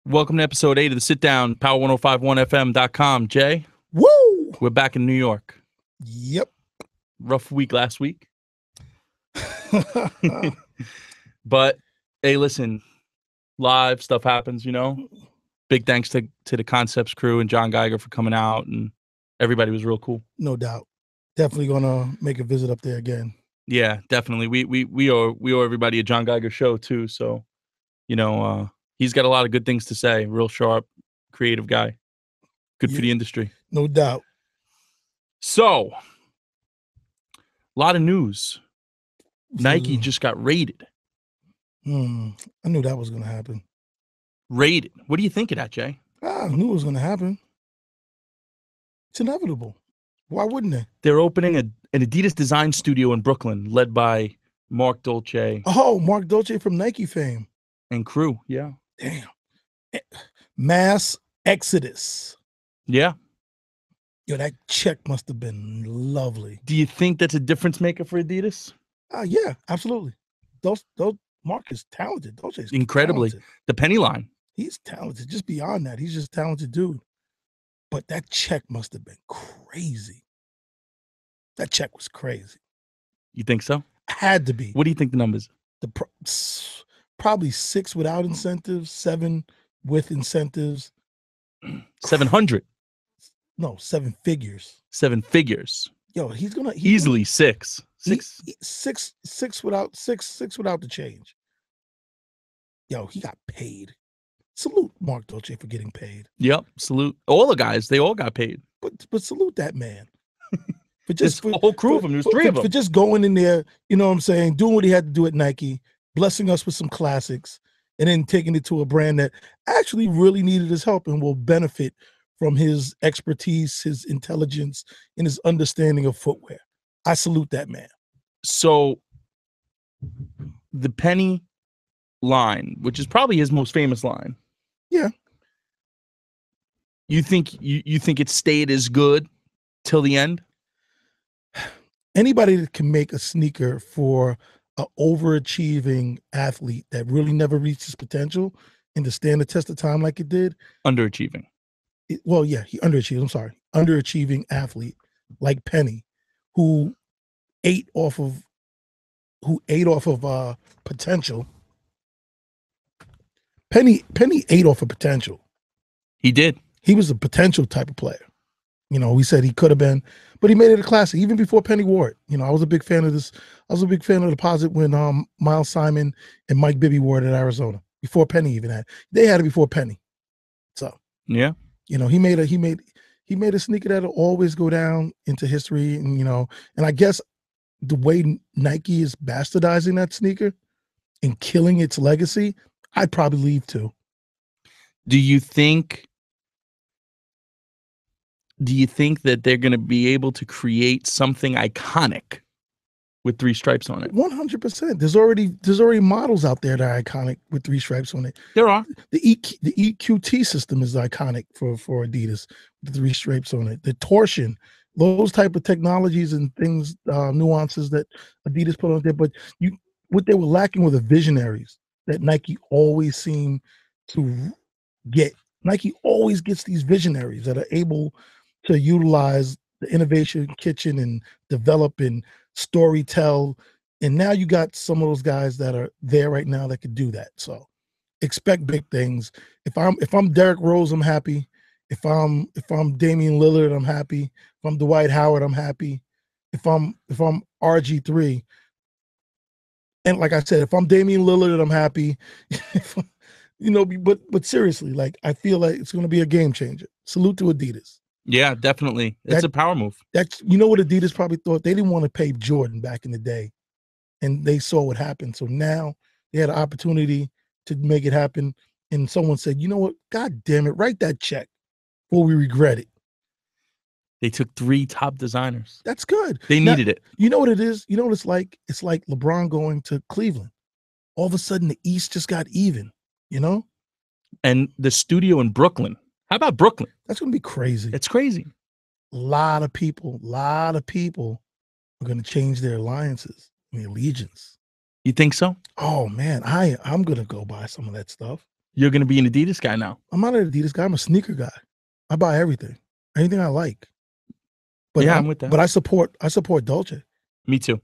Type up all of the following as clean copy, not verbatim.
Welcome to episode 8 of the Sit Down, Power1051FM.com. Jay, Woo! we're back in New York. Yep. Rough week last week. But, hey, listen, live stuff happens, you know? Big thanks to the Concepts crew and John Geiger for coming out, and everybody was real cool. No doubt. Definitely gonna make a visit up there again. Yeah, definitely. We owe everybody a John Geiger show too, so, you know, he's got a lot of good things to say. Real sharp, creative guy. Good for the industry. No doubt. So, a lot of news. Nike just got raided. I knew that was going to happen. Raided. What do you think of that, Jay? I knew it was going to happen. It's inevitable. Why wouldn't it? They're opening an Adidas design studio in Brooklyn, led by Mark Dolce. Oh, Mark Dolce from Nike fame. And crew, yeah. Damn. Mass exodus. Yeah. Yo, that check must have been lovely. Do you think that's a difference maker for Adidas? Yeah, absolutely. Those Mark is talented. Dolce's incredibly talented. The penny line. He's talented. Just beyond that, he's just a talented dude. But that check must have been crazy. That check was crazy. You think so? Had to be. What do you think the numbers? Probably 6 without incentives, 7 with incentives. 700. No, 7 figures. 7 figures. Yo, he's gonna easily 6. 6 without the change. Yo, he got paid. Salute Mark Dolce for getting paid. Yep, salute all the guys. They all got paid. But salute that man. For just the whole crew of them. There was 3 of them. For just going in there, you know what I'm saying, doing what he had to do at Nike, blessing us with some classics, and then taking it to a brand that actually really needed his help and will benefit from his expertise, his intelligence, and his understanding of footwear. I salute that man. So the penny line, which is probably his most famous line. Yeah. You think it stayed as good till the end? Anybody that can make a sneaker for an overachieving athlete that really never reached his potential and to stand the test of time like it did. Underachieving. He underachieved. I'm sorry. Underachieving athlete like Penny, who ate off of potential. Penny ate off of potential. He did. He was a potential type of player. You know, we said he could have been, but he made it a classic even before Penny wore it. You know, I was a big fan of this. I was a big fan of Deposit when Miles Simon and Mike Bibby wore it at Arizona before Penny even had. They had it before Penny. So yeah, you know, he made a sneaker that'll always go down into history. And you know, and I guess the way Nike is bastardizing that sneaker and killing its legacy, I'd probably leave too. Do you think that they're going to be able to create something iconic with 3 stripes on it? 100%. There's already models out there that are iconic with 3 stripes on it. There are. The EQT system is iconic for Adidas with 3 stripes on it. The torsion, those type of technologies and things, nuances that Adidas put on there. But what they were lacking were the visionaries that Nike always seemed to get. Nike always gets these visionaries that are able to utilize the innovation kitchen and develop and story tell. And now you got some of those guys that are there right now that could do that. So expect big things. If I'm Derrick Rose, I'm happy. If I'm Damian Lillard, I'm happy. If I'm Dwight Howard, I'm happy. If I'm RG3, and like I said, if I'm Damian Lillard, I'm happy. You know, but seriously, like I feel like it's going to be a game changer. Salute to Adidas. Yeah, definitely. It's a power move. You know what Adidas probably thought? They didn't want to pay Jordan back in the day, and they saw what happened. So now they had an opportunity to make it happen. And someone said, you know what? God damn it, write that check before we regret it. They took 3 top designers. That's good. They needed it. You know what it is? You know what it's like? It's like LeBron going to Cleveland. All of a sudden, the East just got even, you know? And the studio in Brooklyn. How about Brooklyn? That's going to be crazy. It's crazy. A lot of people are going to change their alliances and allegiance. You think so? Oh, man. I'm going to go buy some of that stuff. You're going to be an Adidas guy now. I'm not an Adidas guy. I'm a sneaker guy. I buy everything I like. But yeah, I'm with that. But I support Dolce. Me too.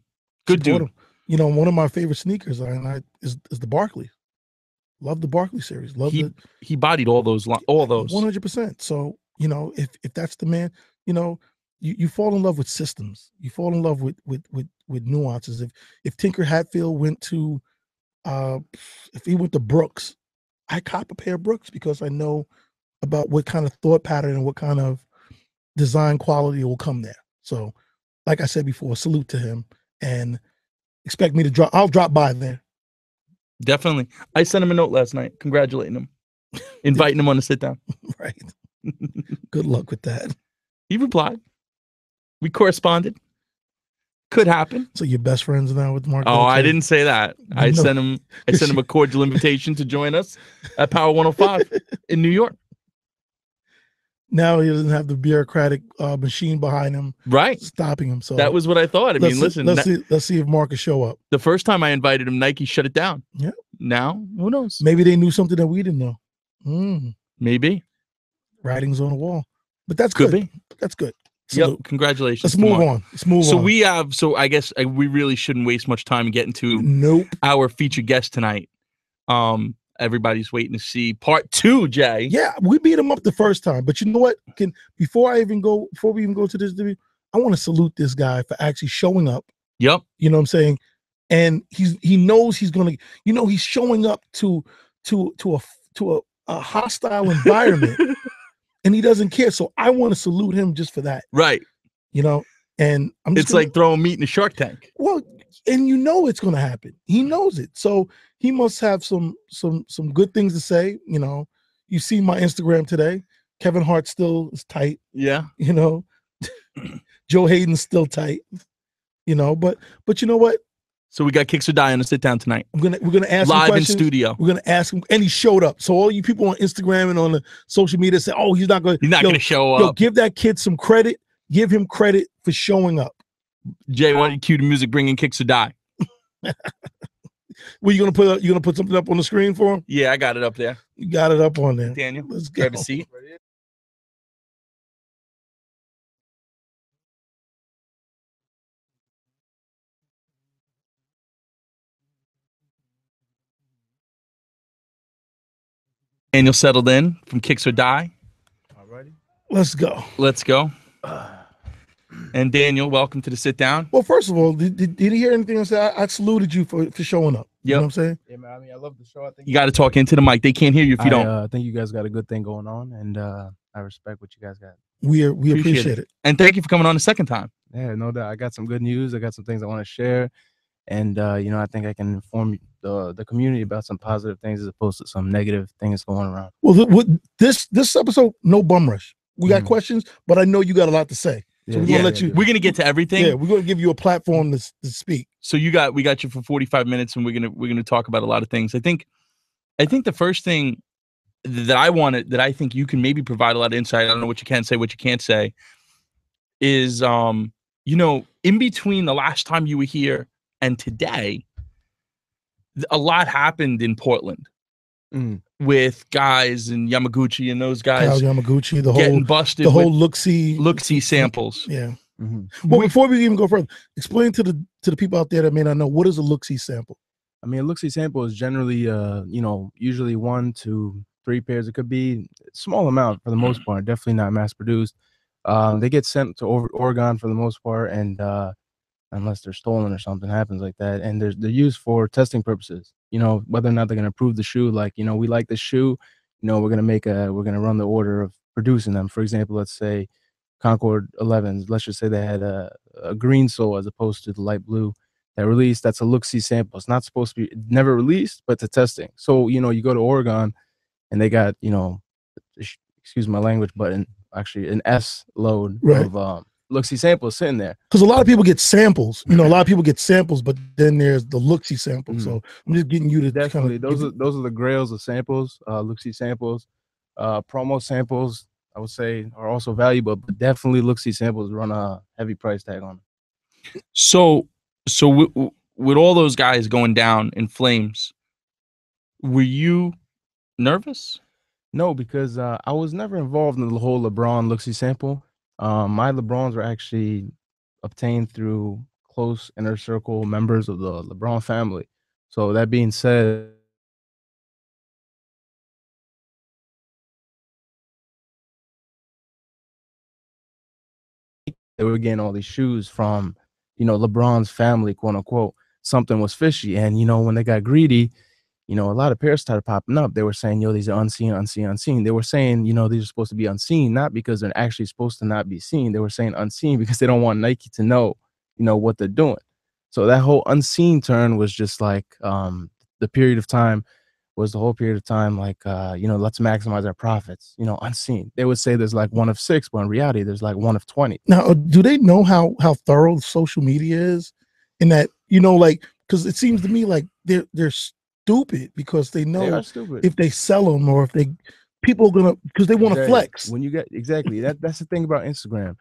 Good dude. Him. You know, one of my favorite sneakers is the Barkley. Love the Barkley series. He bodied all those 100%. So, you know, if that's the man, you know, you fall in love with systems. You fall in love with nuances. If Tinker Hatfield went to if he went to Brooks, I cop a pair of Brooks because I know about what kind of thought pattern and what kind of design quality will come there. So, like I said before, salute to him and expect me to drop. I'll drop by there. Definitely. I sent him a note last night, congratulating him, inviting him on to sit down. Right. Good luck with that. He replied. We corresponded. Could happen. So you're best friends now with Mark? Oh, Dolce? I didn't say that. I sent him a cordial invitation to join us at Power 105 in New York. Now he doesn't have the bureaucratic machine behind him, right, stopping him. So that was what I thought. I mean, listen, let's see if Mark will show up. The first time I invited him, Nike shut it down. Yeah. Now, who knows? Maybe they knew something that we didn't know. Maybe. Writings on the wall. But that's Could good. be. That's good. Yep. Congratulations. Let's move on. Let's move on. So I guess we really shouldn't waste much time getting to our featured guest tonight. Everybody's waiting to see part 2, Jay. Yeah, we beat him up the first time. But you know what? Before we even go to this interview, I want to salute this guy for actually showing up. Yep. You know what I'm saying? And he knows he's gonna, you know, he's showing up to a hostile environment and he doesn't care. So I want to salute him just for that. Right. You know, and it's like throwing meat in a shark tank. Well, and you know it's gonna happen. He knows it. So he must have some good things to say. You know, you see my Instagram today. Kevin Hart still is tight. Yeah. You know, Joe Hayden's still tight. You know, but you know what? So we got Kicks or Die on the sit down tonight. We're gonna ask live him questions. In studio. We're gonna ask him, and he showed up. So all you people on Instagram and on the social media say, "Oh, he's not going. He's not going to show up." Give that kid some credit. Give him credit for showing up. Jay, why don't you cue the music? Bring in Kicks or Die. Well, you gonna put something up on the screen for him? Yeah, I got it up there. You got it up on there. Daniel, let's go. Grab a seat. Daniel settled in from Kicks or Die. Alrighty. Let's go. Let's go. And Daniel, welcome to the sit down. Well, first of all, did you hear anything I said? I saluted you for showing up. You know what I'm saying? Yeah, man. I mean, I love the show. I think you got to talk into the mic. They can't hear you if you don't. I think you guys got a good thing going on, and I respect what you guys got. We appreciate it. And thank you for coming on the second time. Yeah, no doubt. I got some good news. I got some things I want to share, and you know, I think I can inform the community about some positive things as opposed to some negative things going around. Well, this episode, no bum rush. We got questions, but I know you got a lot to say. So we're gonna let you. We're gonna get to everything. Yeah, we're gonna give you a platform to speak. So we got you for 45 minutes, and we're gonna talk about a lot of things. I think the first thing that I think you can maybe provide a lot of insight. I don't know what you can say, what you can't say. Is you know, in between the last time you were here and today, a lot happened in Portland. With guys and Yamaguchi and those guys, Kyle Yamaguchi, the getting whole busted, the whole look-see samples. Yeah. Well, before we even go further, explain to the people out there that may not know, what is a look-see sample? I mean, a look-see sample is generally, you know, usually 1 to 3 pairs. It could be a small amount for the most part. Definitely not mass-produced. They get sent to Oregon for the most part, and unless they're stolen or something happens like that, and they're used for testing purposes. You know, whether or not they're going to approve the shoe. Like, you know, we like the shoe. You know, we're going to run the order of producing them. For example, let's say Concord 11s. Let's just say they had a green sole as opposed to the light blue that released. That's a look-see sample. It's not supposed to be never released, but to testing. So, you know, you go to Oregon and they got, you know, excuse my language, but actually an S load of look-see samples sitting there. Because a lot of people get samples. You know, a lot of people get samples, but then there's the look-see sample. So I'm just getting you to definitely those are the grails of samples, look-see samples, promo samples. I would say are also valuable, but definitely look-see samples run a heavy price tag on them. So with all those guys going down in flames, were you nervous? No, because I was never involved in the whole LeBron Looksy sample. My LeBrons were actually obtained through close inner circle members of the LeBron family. So that being said, they were getting all these shoes from, LeBron's family, quote unquote. Something was fishy. And, when they got greedy, a lot of pairs started popping up. They were saying, yo, these are unseen, unseen, unseen. They were saying, these are supposed to be unseen, not because they're actually supposed to not be seen. They were saying unseen because they don't want Nike to know, what they're doing. So that whole unseen turn was just like the period of time was the whole period of time, like, let's maximize our profits, unseen. They would say there's like 1 of 6, but in reality, there's like 1 of 20. Now, do they know how thorough social media is? In that, like, because it seems to me like they're stupid because they know They are stupid. if they sell them or if people are gonna, because they want to flex. When you get exactly that's the thing about Instagram.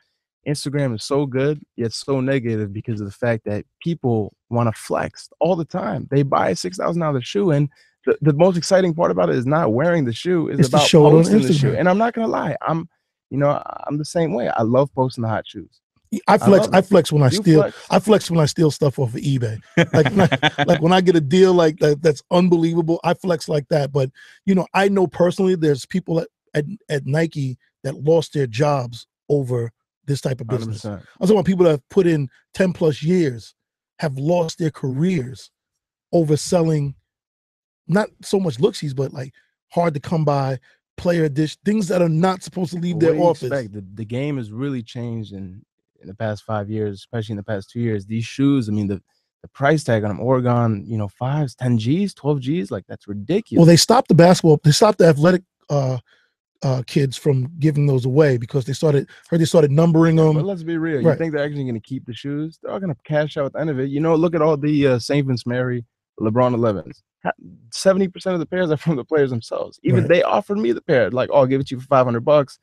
Instagram is so good yet so negative because of the fact that people want to flex all the time. They buy a $6,000 shoe, and the most exciting part about it is not wearing the shoe, it's about posting the shoe. And I'm not gonna lie, I'm the same way. I love posting the hot shoes. I flex when I steal. I flex when I steal stuff off of eBay. Like when I get a deal like that, that's unbelievable. I flex like that. But I know personally, there's people at Nike that lost their jobs over this type of business. 100%. I'm talking about people that have put in 10+ years, have lost their careers over selling not so much looksies, but like hard to come by player edition things that are not supposed to leave their office. The game has really changed in the past 5 years, especially in the past 2 years. These shoes, I mean, the price tag on them, Oregon, 5s, 10 G's, 12 G's, like that's ridiculous. Well, they stopped the athletic kids from giving those away because they started numbering them. But let's be real. You think they're actually going to keep the shoes? They're all going to cash out at the end of it. Look at all the St. Vince Mary, LeBron 11s. 70% of the pairs are from the players themselves. Even they offered me the pair, like, oh, I'll give it to you for $500.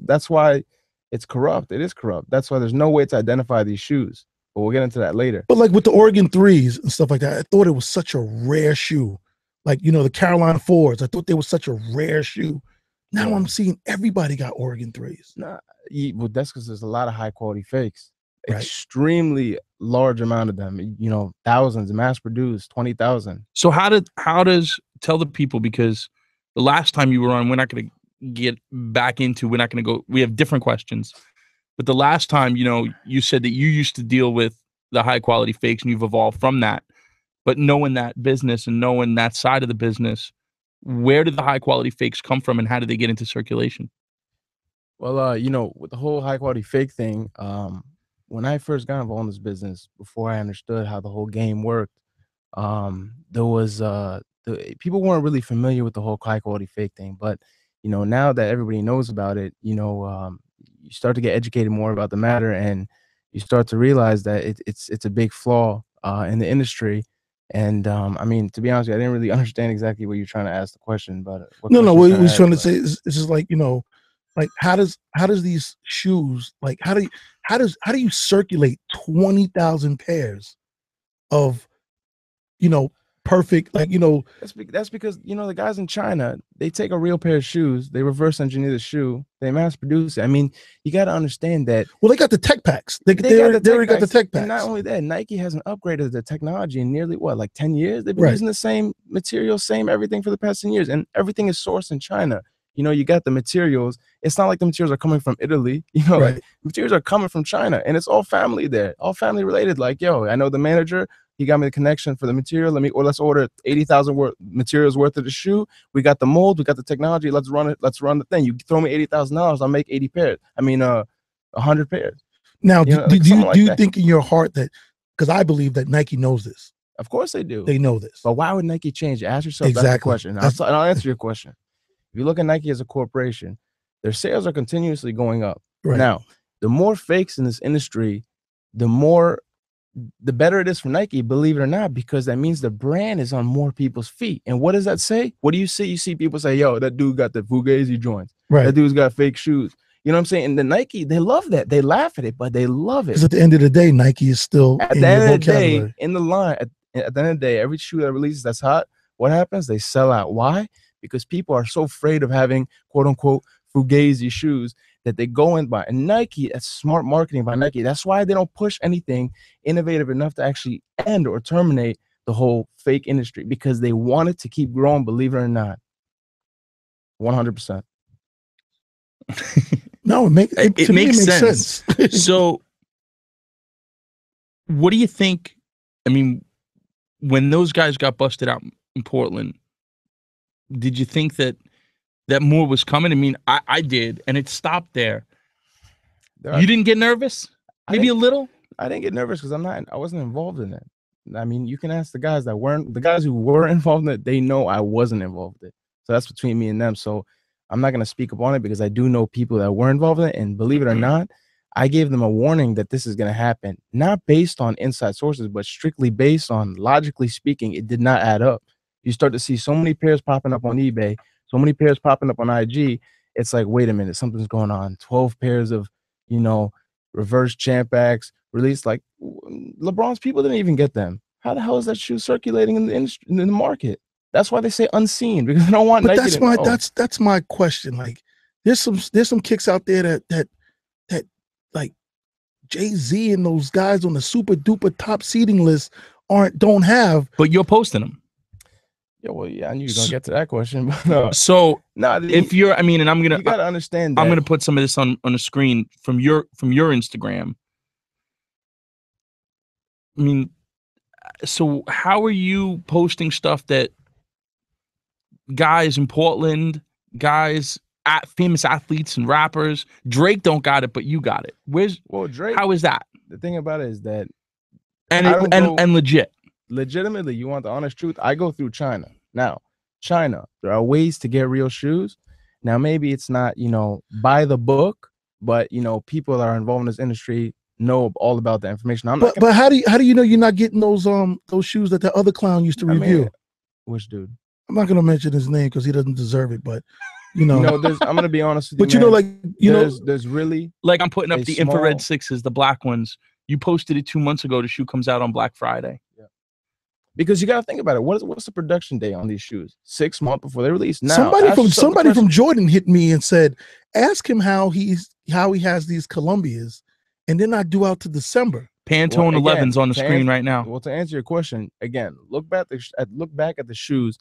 That's why it's corrupt. It is corrupt. That's why there's no way to identify these shoes. But we'll get into that later. But like with the Oregon 3s and stuff like that, I thought it was such a rare shoe. Like, the Carolina 4s, I thought they were such a rare shoe. Now I'm seeing everybody got Oregon 3s. Nah, well, that's because there's a lot of high quality fakes. Extremely large amount of them, thousands, mass produced, 20,000. So how does tell the people, because the last time you were on, we're not going to get back into, we're not going to go, we have different questions. But the last time, you said that you used to deal with the high quality fakes and you've evolved from that. But knowing that business and knowing that side of the business, where did the high quality fakes come from and how did they get into circulation? Well, with the whole high quality fake thing, when I first got involved in this business, before I understood how the whole game worked, there was people weren't really familiar with the whole high quality fake thing. But now that everybody knows about it, you start to get educated more about the matter, and you start to realize that it's a big flaw in the industry. And I mean, to be honest with you, I didn't really understand exactly what you're trying to ask the question, but what we're trying to say is it's just like, like how does these shoes, like how do you circulate 20,000 pairs of perfect, like that's because the guys in China, they take a real pair of shoes, they reverse engineer the shoe, they mass produce it. I mean, you got to understand that. Well, they got the tech packs. They already got the tech packs. And not only that, Nike hasn't upgraded the technology in nearly like 10 years. They've been using the same material, same everything for the past 10 years, and everything is sourced in China. You got the materials. It's not like the materials are coming from Italy. Like materials are coming from China, and it's all family there, all family related. Like, yo, I know the manager. He got me the connection for the material. Let's order 80,000 materials worth of the shoe. We got the mold. We got the technology. Let's run it. Let's run the thing. You throw me $80,000, I'll make 80 pairs. I mean, 100 pairs. Now, do you think in your heart that, because I believe that Nike knows this. Of course they do. They know this. But why would Nike change it? Ask yourself that question. And I'll answer your question. If you look at Nike as a corporation, their sales are continuously going up. Now, the more fakes in this industry, the better it is for Nike, believe it or not, because that means the brand is on more people's feet. And what does that say? What do you see? You see people say, yo, that dude got the Fugazi joints. That dude's got fake shoes. You know what I'm saying? And the Nike, they love that. They laugh at it, but they love it. Because at the end of the day, Nike is still at the end of the day, in the line, at the end of the day, every shoe that releases that's hot what happens? They sell out. Why? Because people are so afraid of having quote unquote fugazi shoes that they go and buy. And Nike, that's smart marketing by Nike. That's why they don't push anything innovative enough to actually end or terminate the whole fake industry, because they want it to keep growing, believe it or not. 100%. No, it makes sense. So what do you think? I mean, when those guys got busted out in Portland, did you think that more was coming? I mean, I did, and it stopped there. You didn't get nervous? Maybe a little? I didn't get nervous because I wasn't involved in it. I mean, you can ask the guys who were involved in it, they know I wasn't involved in it. So that's between me and them. So I'm not going to speak up on it because I do know people that were involved in it. And believe it or not, I gave them a warning that this is going to happen, not based on inside sources, but strictly based on, logically speaking, it did not add up. You start to see so many pairs popping up on eBay, so many pairs popping up on IG. It's like, wait a minute, something's going on. 12 pairs of, you know, reverse champ backs released. Like LeBron's people didn't even get them. How the hell is that shoe circulating in the industry, in the market? That's why they say unseen, because they don't want Nike to know. That's my question. Like, there's some kicks out there that like Jay-Z and those guys on the super duper top seeding list don't have. But you're posting them. Yeah, well, yeah, I knew you were gonna get to that question. But so if you're, I mean, and you gotta understand that. I'm gonna put some of this on the screen from your Instagram. I mean, so how are you posting stuff that guys in Portland, guys famous athletes and rappers, Drake don't got it, but you got it? Drake? How is that? The thing about it is that, and legitimately, you want the honest truth, I go through China. Now, China, there are ways to get real shoes. Now, maybe it's not, you know, by the book, but, you know, people that are involved in this industry know all about the information. But how do you know you're not getting those shoes that the other clown used to review? Which dude? I'm not gonna mention his name because he doesn't deserve it, but you know, I'm gonna be honest with you. But you know, like there's really, like, I'm putting up the infrared 6s, the black ones. You posted it 2 months ago. The shoe comes out on Black Friday. Yeah. Because you got to think about it. What's the production day on these shoes? 6 months before they release. Now, somebody from Jordan hit me and said, ask him how he has these Columbias, and they're not due out to December. Pantone 11's on the screen right now. Well, to answer your question, again, look back at the shoes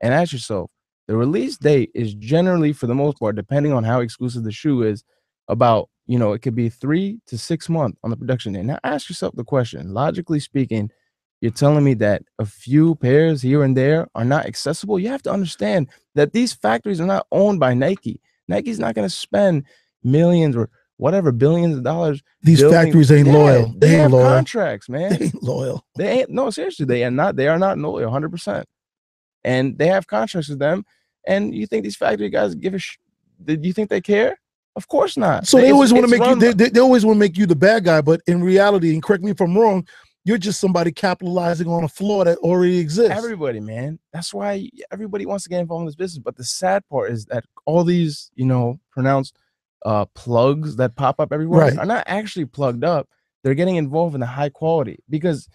and ask yourself, the release date is generally, for the most part, depending on how exclusive the shoe is, about, you know, it could be 3 to 6 months on the production day. Now ask yourself the question, logically speaking, you're telling me that a few pairs here and there are not accessible? You have to understand that these factories are not owned by Nike. Nike's not going to spend millions or whatever, billions of dollars. These factories ain't loyal. They have contracts, man. They ain't loyal. They ain't. No, seriously, they are not loyal, 100%. And they have contracts with them. And you think these factory guys did you think they care? Of course not. So they always want to make you. They always want to make you the bad guy. But in reality, and correct me if I'm wrong, you're just somebody capitalizing on a flaw that already exists. Everybody, man. That's why everybody wants to get involved in this business. But the sad part is that all these, you know, pronounced plugs that pop up everywhere are not actually plugged up. They're getting involved in the high quality, because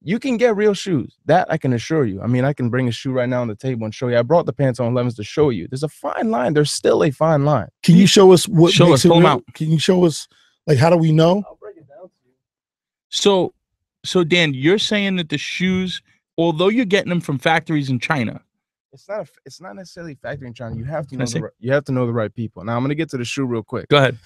you can get real shoes. That I can assure you. I mean, I can bring a shoe right now on the table and show you. I brought the Pantone 11s to show you. There's a fine line. There's still a fine line. Can you show us what makes it real? Out. Can you show us, like, how do we know? I'll break it down to you. So Dan, you're saying that the shoes, although you're getting them from factories in China, it's not necessarily factory in China. You have to know the right people. Now I'm gonna get to the shoe real quick. Go ahead.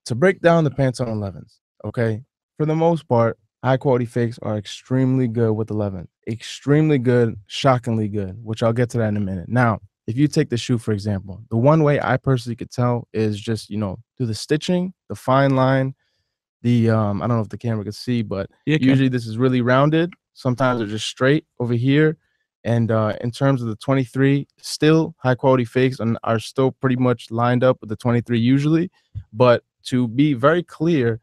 To break down the Pantone 11s, okay, for the most part, high quality fakes are extremely good with 11. Extremely good, shockingly good, which I'll get to that in a minute. Now, if you take the shoe, for example, the one way I personally could tell is just, you know, through the stitching, the fine line, the I don't know if the camera can see, but usually this is really rounded. Sometimes they're just straight over here. And in terms of the 23, still high quality fakes are still pretty much lined up with the 23 usually. But to be very clear,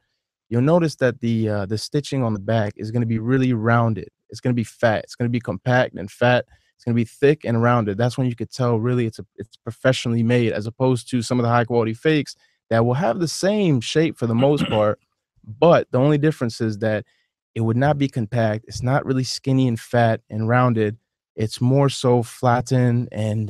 you'll notice that the stitching on the back is going to be really rounded. It's going to be fat. It's going to be compact and fat. It's going to be thick and rounded. That's when you could tell really it's professionally made, as opposed to some of the high quality fakes that will have the same shape for the most part. But the only difference is that it would not be compact. It's not really skinny and fat and rounded. It's more so flattened and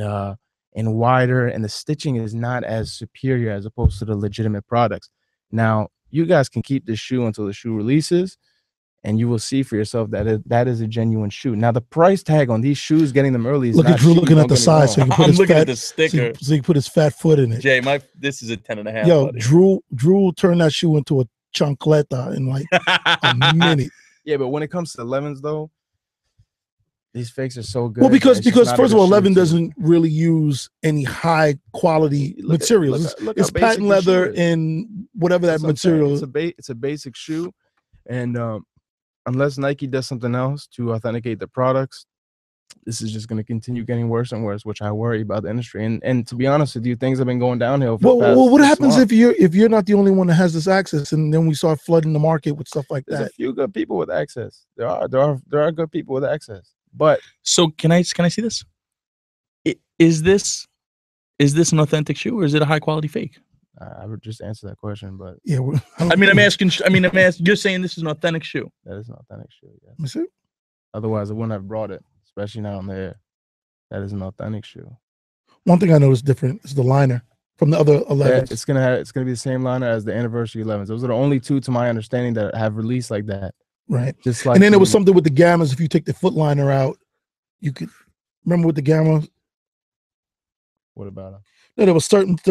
wider, and the stitching is not as superior as opposed to the legitimate products. Now, you guys can keep this shoe until the shoe releases, and you will see for yourself that that is a genuine shoe. Now, the price tag on these shoes, getting them early, is look not at Drew cheap, looking at the size. So he can put I'm his looking fat, at the sticker. so he can put his fat foot in it. Jay, this is a 10.5. Yo, buddy. Drew turned that shoe into a chancleta in like a minute. Yeah, but when it comes to 11s, though, these fakes are so good. Well, because not a first of good all, shoe 11 to- doesn't really use any high quality materials. look It's how basic patent the shoe leather is. and whatever that That's what I'm saying. material. It's a basic shoe, and unless Nike does something else to authenticate the products, this is just going to continue getting worse and worse, which I worry about the industry. And to be honest with you, things have been going downhill. For the past Well, what 6 happens months. if you're not the only one that has this access, and then we start flooding the market with stuff like There's that? a few good people with access. There are good people with access, but So can I see this? Is this an authentic shoe, or is it a high quality fake? I would just answer that question. But Yeah, I'm asking. You're saying this is an authentic shoe. that is an authentic shoe. Yeah. Let me see. Otherwise, I wouldn't have brought it, especially not on the air. That is an authentic shoe. One thing I noticed different is the liner from the other 11s. Yeah, it's gonna be the same liner as the anniversary 11s. Those are the only two, to my understanding, that have released like that. Right. Just like, And then there was something with the gammas. If you take the foot liner out, you could remember with the gamma. What about them? No, there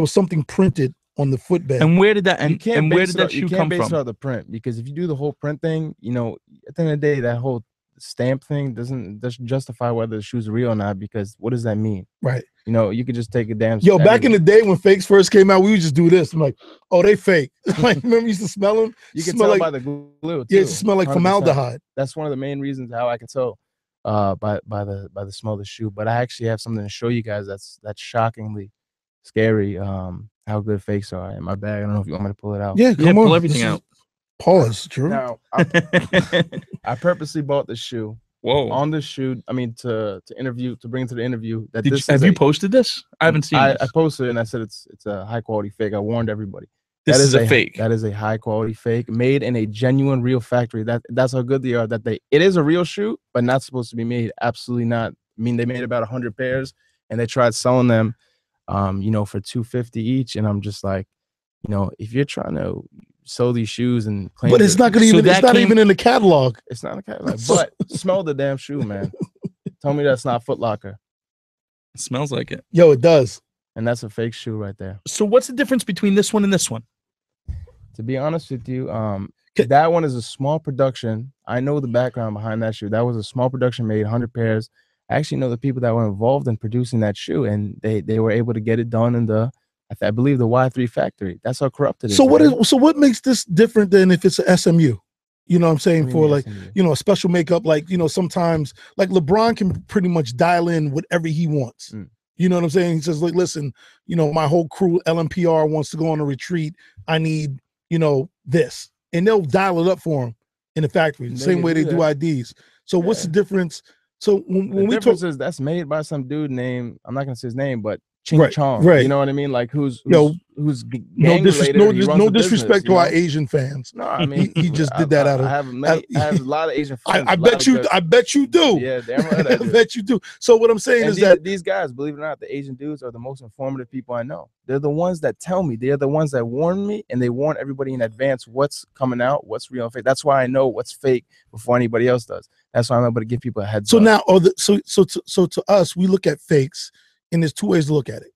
was something printed on the footbed. And where did that You can't and where base did it that off- you shoe can't come base it from? off the print, because if you do the whole print thing, you know, at the end of the day, that whole stamp thing doesn't justify whether the shoe's real or not. Because what does that mean? Right. You know, you could just take a damn. Yo, back in the day when fakes first came out, we would just do this. I'm like, oh, they fake. Like, remember, you used to smell them. You can smell tell like, by the glue. Too, yeah, it smelled like 100%. formaldehyde. That's one of the main reasons how I can tell by the smell of the shoe. But I actually have something to show you guys that's shockingly scary. How good fakes are in my bag. I don't know if you want me to pull it out. Yeah, come on. pull everything This is- out. Pause, Drew. Now, I purposely bought the shoe. Whoa. On the shoe, I mean, to bring it to the interview. That Have you posted this? I haven't seen I this. posted it and I said it's a high quality fake. I warned everybody. This That is a fake. That is a high quality fake made in a genuine real factory. That's how good they are. It is a real shoe, but not supposed to be made. Absolutely not. I mean, they made about 100 pairs and they tried selling them, for $250 each. And I'm just like, if you're trying to sell these shoes and claim, But it's not gonna even. It's not even in the catalog. It's not a catalog. But smell the damn shoe, man. Tell me that's not Foot Locker. It smells like it. Yo, it does. And that's a fake shoe right there. So what's the difference between this one and this one? To be honest with you, that one is a small production. I know the background behind that shoe. That was a small production, made 100 pairs. I actually know the people that were involved in producing that shoe, and they were able to get it done in I believe the Y3 factory. That's how corrupt it is. So what makes this different than if it's a SMU? You know what I'm saying? For like, a special makeup, like, sometimes like LeBron can pretty much dial in whatever he wants. You know what I'm saying? He says, like, listen, my whole crew, LMPR, wants to go on a retreat. I need, this. And they'll dial it up for him in the factory, the same way they do IDs. So what's the difference? So when we talk, is that's made by some dude named, I'm not gonna say his name, but Ching Chong, right? You know what I mean? Like who's no disrespect disrespect to our Asian fans. No, I mean he just did that out of. I have a lot of Asian friends. I bet you do. Yeah, damn right I do. I bet you do. So what I'm saying is that these guys, believe it or not, the Asian dudes are the most informative people I know. They're the ones that tell me. They're the ones that warn me, and they warn everybody in advance what's coming out, what's real and fake. That's why I know what's fake before anybody else does. That's why I'm able to give people a heads up. Now, so to us, we look at fakes, and there's two ways to look at it.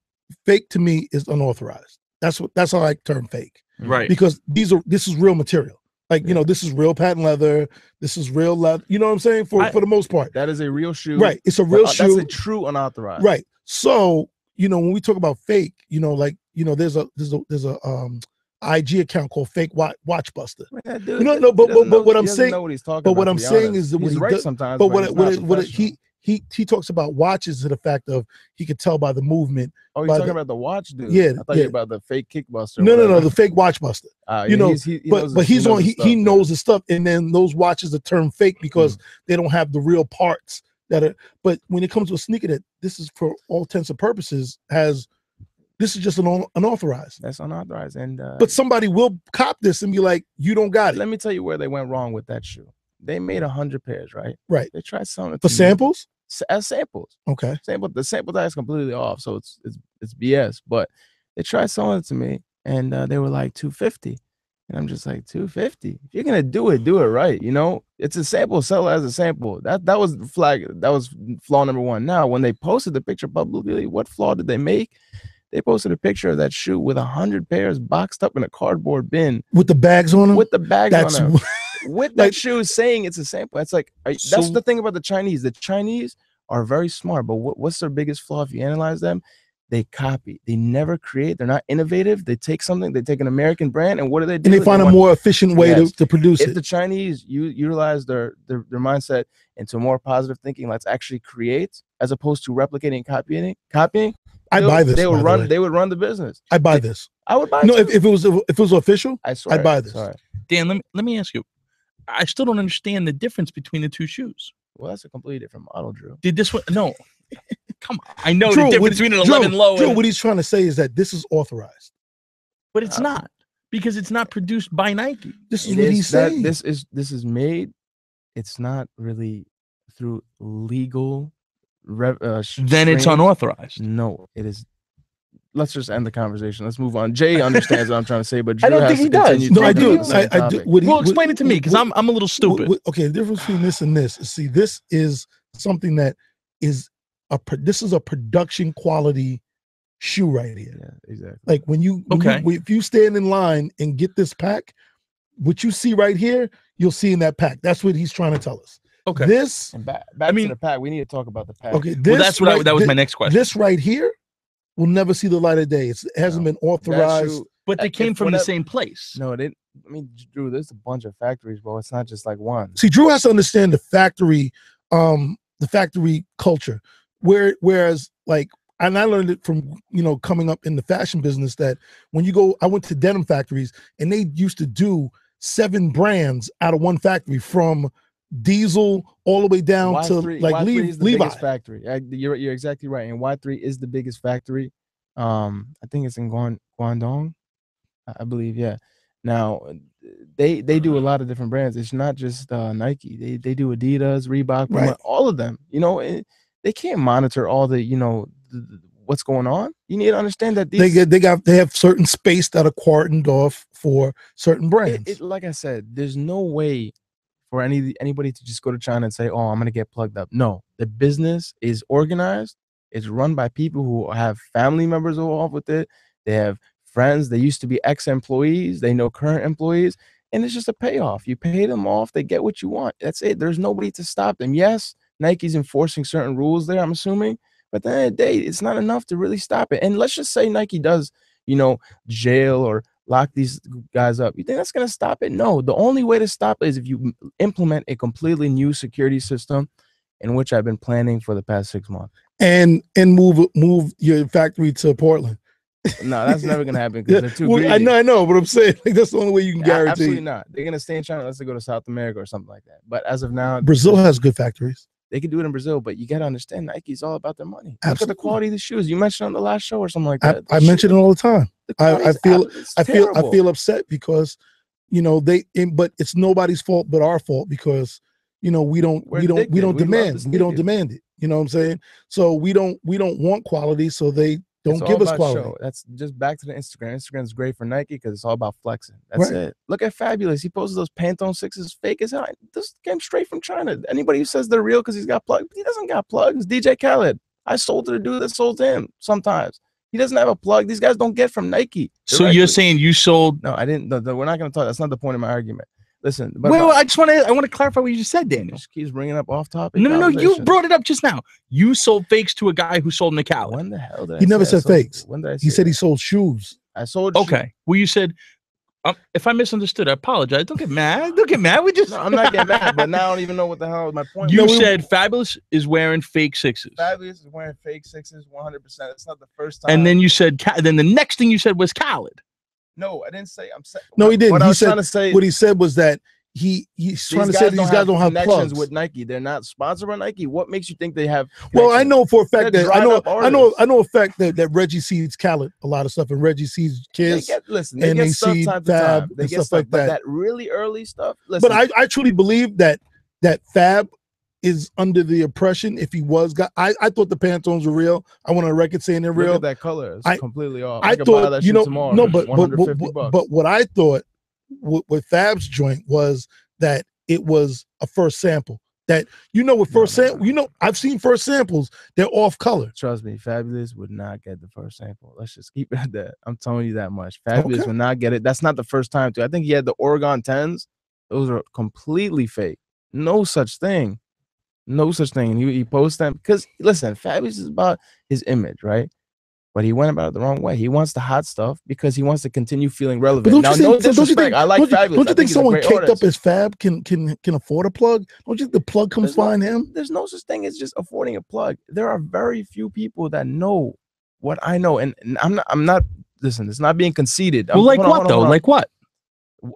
Fake to me is unauthorized. That's how I term fake. Right. Because this is real material. Like, this is real patent leather. This is real leather. You know what I'm saying? For the most part. That is a real shoe. Right. It's a real shoe. That's a true unauthorized. Right. So, when we talk about fake, there's a IG account called Fake Watch Buster. Man, dude, but what I'm saying, what he's talking but about, what I'm saying is that he's right does, sometimes. But what he talks about watches to the fact of he could tell by the movement. Oh, you're talking about the watch dude. Yeah, I thought you were about the fake kickbuster. No, the Fake Watch Buster. He knows he knows the stuff, and then those watches are termed fake because they don't have the real parts that are. But when it comes to a sneaker that this is for all intents and purposes this is just an unauthorized. That's unauthorized, and but somebody will cop this and be like, "You don't got it." Let me tell you where they went wrong with that shoe. They made 100 pairs, right? Right. They tried selling it for samples. as samples. Okay. The sample tag is completely off, so it's BS. But they tried selling it to me, and they were like $250, and I'm just like, $250. If you're gonna do it right. You know, it's a sample. Sell it as a sample. That was flaw number one. Now, when they posted the picture publicly, what flaw did they make? They posted a picture of that shoe with 100 pairs boxed up in a cardboard bin with the bags on them. With the bags on them. With that shoe saying it's a sample. It's like that's the thing about the Chinese. The Chinese are very smart, but what's their biggest flaw if you analyze them? They copy. They never create. They're not innovative. They take something. They take an American brand, and what do? And they find a more efficient way to produce it. If the Chinese utilize their mindset into more positive thinking, let's actually create as opposed to replicating and copying. I buy this. They would run the business. I buy this. I would buy. No, if it was official, I swear, I'd buy this. Sorry. Dan, let me ask you. I still don't understand the difference between the two shoes. Well, that's a completely different model, Drew. Did this one? No. Come on. I know the difference between an 11 low. Drew, what he's trying to say is that this is authorized. But it's not, because it's not produced by Nike. This is what he's saying. This is made. It's not really through legal. Then it's unauthorized. No, it is. Let's just end the conversation. Let's move on. Jay understands what I'm trying to say, but Drew I don't think he does. No, I do. I do. Well, explain it to me, because I'm a little stupid. Okay, the difference between this and this. See, this is something that is this is a production quality shoe right here. Yeah, exactly. Like if you stand in line and get this pack, what you see right here, you'll see in that pack. That's what he's trying to tell us. Okay. This. And back to the pack. We need to talk about the pack. Okay. Well, that's what that was my next question. This right here will never see the light of day. It hasn't been authorized. But they came from the same place. No, it didn't. I mean, Drew, there's a bunch of factories, bro. It's not just like one. See, Drew has to understand the factory culture. Whereas, like, and I learned it from coming up in the fashion business, that when you go, I went to denim factories and they used to do 7 brands out of one factory, from Diesel all the way down Y3, to like Y3 is the Levi. biggest factory. You're exactly right, and Y3 is the biggest factory. I think it's in Guangdong, I believe. Yeah. Now they do a lot of different brands. It's not just Nike. They do Adidas, Reebok, Puma, all of them. They can't monitor all the what's going on. You need to understand that they have certain space that are cordoned off for certain brands. Like I said, there's no way for anybody to just go to China and say, "Oh, I'm gonna get plugged up." No, the business is organized. It's run by people who have family members who are off with it. They have friends. They used to be ex-employees. They know current employees, and it's just a payoff. You pay them off. They get what you want. That's it. There's nobody to stop them. Yes, Nike's enforcing certain rules there, I'm assuming, but at the end of the day, it's not enough to really stop it. And let's just say Nike does, jail or lock these guys up. You think that's going to stop it? No. The only way to stop it is if you implement a completely new security system, in which I've been planning for the past 6 months. And move your factory to Portland. No, that's never gonna happen because they're too greedy. I know, but I'm saying, like, that's the only way you can guarantee. Absolutely not. They're gonna stay in China unless they go to South America or something like that. But as of now, Brazil has good factories. They can do it in Brazil, but you gotta understand, Nike's all about their money. Absolutely. Look at the quality of the shoes. You mentioned on the last show or something like that. I mention it all the time. I feel upset because but it's nobody's fault but our fault, because we don't demand it. You know what I'm saying? So we don't want quality, so they don't give us quality. Show. That's just back to the Instagram. Instagram's great for Nike because it's all about flexing. That's it. Look at Fabulous. He posted those Pantone 6s, fake as hell. This came straight from China. Anybody who says they're real because he's got plugs, he doesn't got plugs. DJ Khaled. I sold to the dude that sold to him sometimes. He doesn't have a plug. These guys don't get from Nike directly. So you're saying you sold? No, I didn't. We're not going to talk. That's not the point of my argument. Listen, but wait, I want to clarify what you just said, Daniel. Just keeps bringing up off topic. No, you brought it up just now. You sold fakes to a guy who sold Nickel. When the hell did he never said fakes? When did I say he said he sold shoes. I sold. Okay. Well, you said. If I misunderstood, I apologize. Don't get mad. We just. No, I'm not getting mad, but now I don't even know what the hell my point. You said Fabulous is wearing fake 6s. Fabulous is wearing fake 6s, 100%. It's not the first time. And then you said. Then the next thing you said was Khaled. No, I didn't say. No, he didn't. What I was trying to say. What he said was that. He's trying to say these guys don't have connections plugs with Nike. They're not sponsored by Nike. What makes you think they have? Well, I know for a fact that I know a fact that Reggie seeds Khaled a lot of stuff, and Reggie seeds Kiss. They get stuff time to time. They get stuff like that. That really early stuff. Listen, but I truly believe that Fab is under the impression if he was got. I thought the Pantones were real. I went on record saying they're real. Look at that color. It's completely off. I thought, that you know, tomorrow. no, but $150. But what I thought with Fab's joint was that it was a first sample. That, you know, with first sample, you know, I've seen first samples, they're off color. Trust me, Fabulous would not get the first sample. Let's just keep it at that. I'm telling you that much. Fabulous would not get it. That's not the first time too. I think he had the Oregon 10s. Those are completely fake. No such thing. No such thing. He posts them because, listen, Fabulous is about his image, right? But he went about it the wrong way. He wants the hot stuff because he wants to continue feeling relevant. Now, no disrespect. I like Fabulous. Don't you think someone caked up as Fab can afford a plug? Don't you think the plug comes find him? There's no such thing as just affording a plug. There are very few people that know what I know, and I'm not. Listen, it's not being conceited. Well, like what though? Like what?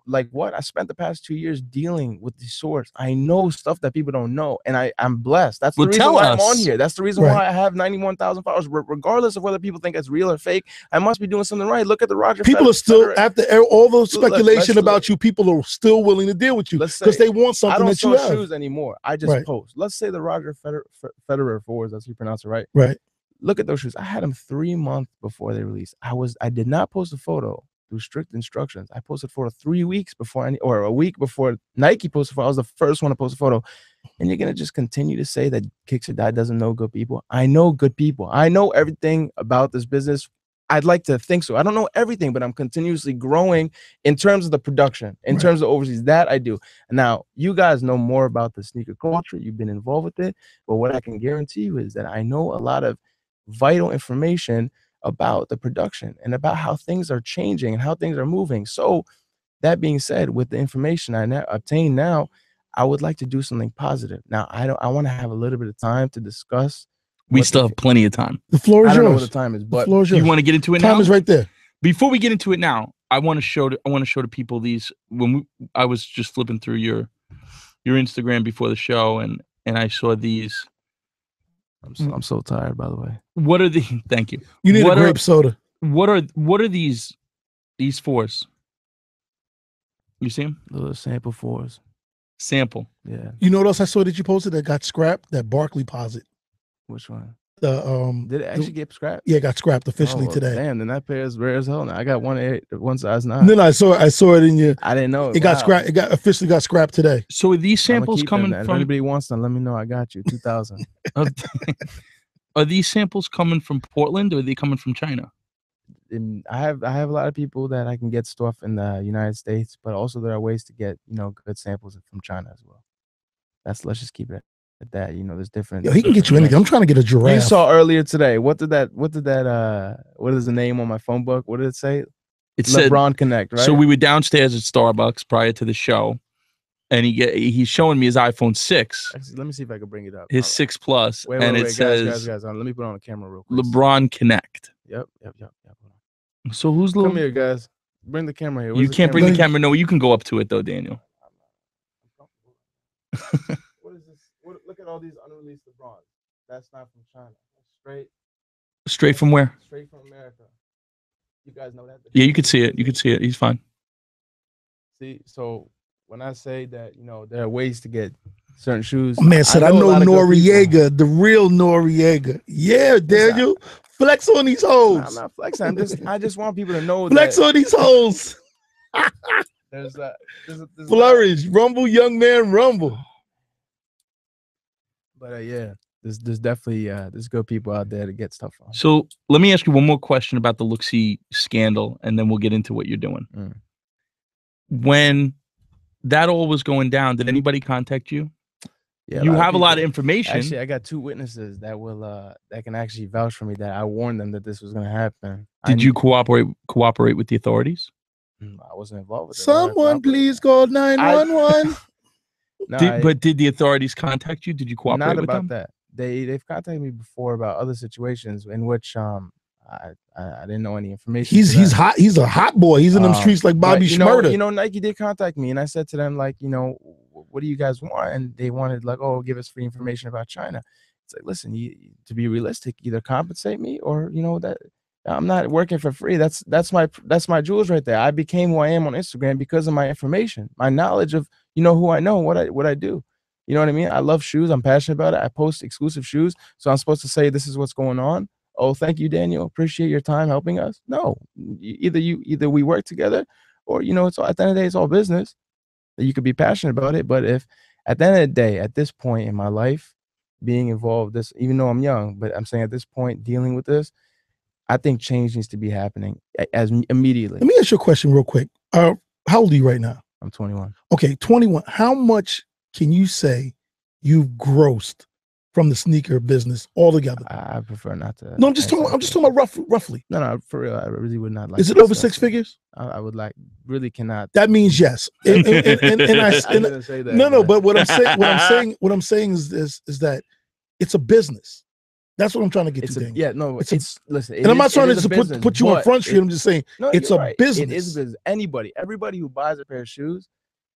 Like what? I spent the past 2 years dealing with these sorts. I know stuff that people don't know, and I'm blessed. That's the reason why I'm on here. That's the reason why I have 91,000 followers. Regardless of whether people think it's real or fake, I must be doing something right. Look at the Roger. People are still, after all those speculation about you, people are still willing to deal with you because they want something that you have. I don't sell shoes anymore. I just post. Let's say the Roger Federer fours. That's how you pronounce it, right? Right. Look at those shoes. I had them 3 months before they released. I did not post a photo through strict instructions. I posted for 3 weeks before or a week before Nike posted for. I was the first one to post a photo. And you're gonna just continue to say that Kicks or Die doesn't know good people. I know good people. I know everything about this business. I'd like to think so. I don't know everything, but I'm continuously growing in terms of the production, in terms of overseas. That I do. Now, you guys know more about the sneaker culture. You've been involved with it. But what I can guarantee you is that I know a lot of vital information about the production and about how things are changing and how things are moving. So that being said, with the information I obtain now, I would like to do something positive. Now, I want to have a little bit of time to discuss. We still have plenty of time. The floor is yours. I don't know what the time is, but you want to get into it now? Time is right there. Before we get into it now, I want to show the people these. I was just flipping through your Instagram before the show, and I saw these. I'm so tired, by the way. What are the? Thank you. You need a grape soda. What are these fours? You see them? The sample fours. Sample. Yeah. You know what else I saw that you posted that got scrapped? That Barkley posit. Which one? Did it actually get scrapped? Yeah, it got scrapped officially today. Damn, then that pair is rare as hell now. I got one size 9. Then I saw it in your. I didn't know it got scrapped. It got officially got scrapped today. So are these samples coming from? If anybody wants them, let me know. I got you. 2,000. Are these samples coming from Portland or are they coming from China? And I have a lot of people that I can get stuff in the United States, but also there are ways to get good samples from China as well. Let's just keep it at that. There's different. Yo, he can get you anything. I'm trying to get a giraffe. You saw earlier today. What is the name on my phone book? What did it say? It said LeBron Connect, right? So we were downstairs at Starbucks prior to the show, and he's showing me his iPhone 6. Actually, let me see if I can bring it up. His 6 Plus, wait, it says guys, let me put it on the camera real quick. LeBron Connect. Yep. So who's Come here, guys. Bring the camera here. You can't bring the camera. No, you can go up to it though, Daniel. What is this? Look at all these unreleased LeBrons. That's not from China. Straight from where? Straight from America. You guys know that? Yeah, you could see it. You could see it. He's fine. See, so when I say that, there are ways to get certain shoes. Man said, I know Noriega, the real Noriega. Yeah, Daniel. Flex on these hoes. Nah, I'm not flexing. I just want people to know flex on these hoes. There's flourish, rumble, young man, rumble. But yeah, there's definitely there's good people out there to get stuff on. So let me ask you one more question about the Look-See scandal, and then we'll get into what you're doing. When that all was going down, did anybody contact you? Yeah, you have a lot of information. Actually, I got 2 witnesses that that can actually vouch for me that I warned them that this was going to happen. Did you cooperate with the authorities? I wasn't involved with it. Someone please call 911. But did the authorities contact you? Did you cooperate not with about them? that. They've contacted me before about other situations in which I didn't know any information. He's hot. He's a hot boy. He's in them streets like Bobby Shmurda. Nike did contact me, and I said to them, like, what do you guys want? And they wanted, like, oh, give us free information about China. It's like, listen, to be realistic, either compensate me or that I'm not working for free. That's my jewels right there. I became who I am on Instagram because of my information, my knowledge of who I know, what I do. You know what I mean? I love shoes. I'm passionate about it. I post exclusive shoes. So I'm supposed to say, this is what's going on. Oh, thank you, Daniel. Appreciate your time helping us. No, either we work together, or, you know, it's at the end of the day, it's all business. You could be passionate about it. But if at the end of the day, at this point in my life, being involved, this, even though I'm young, but I'm saying at this point, dealing with this, I think change needs to be happening as immediately. Let me ask you a question real quick. How old are you right now? I'm 21. Okay, 21. How much can you say you've grossed from the sneaker business altogether? I prefer not to. No, I'm just talking about roughly. No, for real, I really would not like. Is it over 6 figures? I would like, really cannot. That means yes. And I didn't say that. No, but what I'm saying is that it's a business. That's what I'm trying to get to. Yeah, no, listen. And I'm not trying to put you on Front Street. I'm just saying it's a business. It is a business. Everybody who buys a pair of shoes,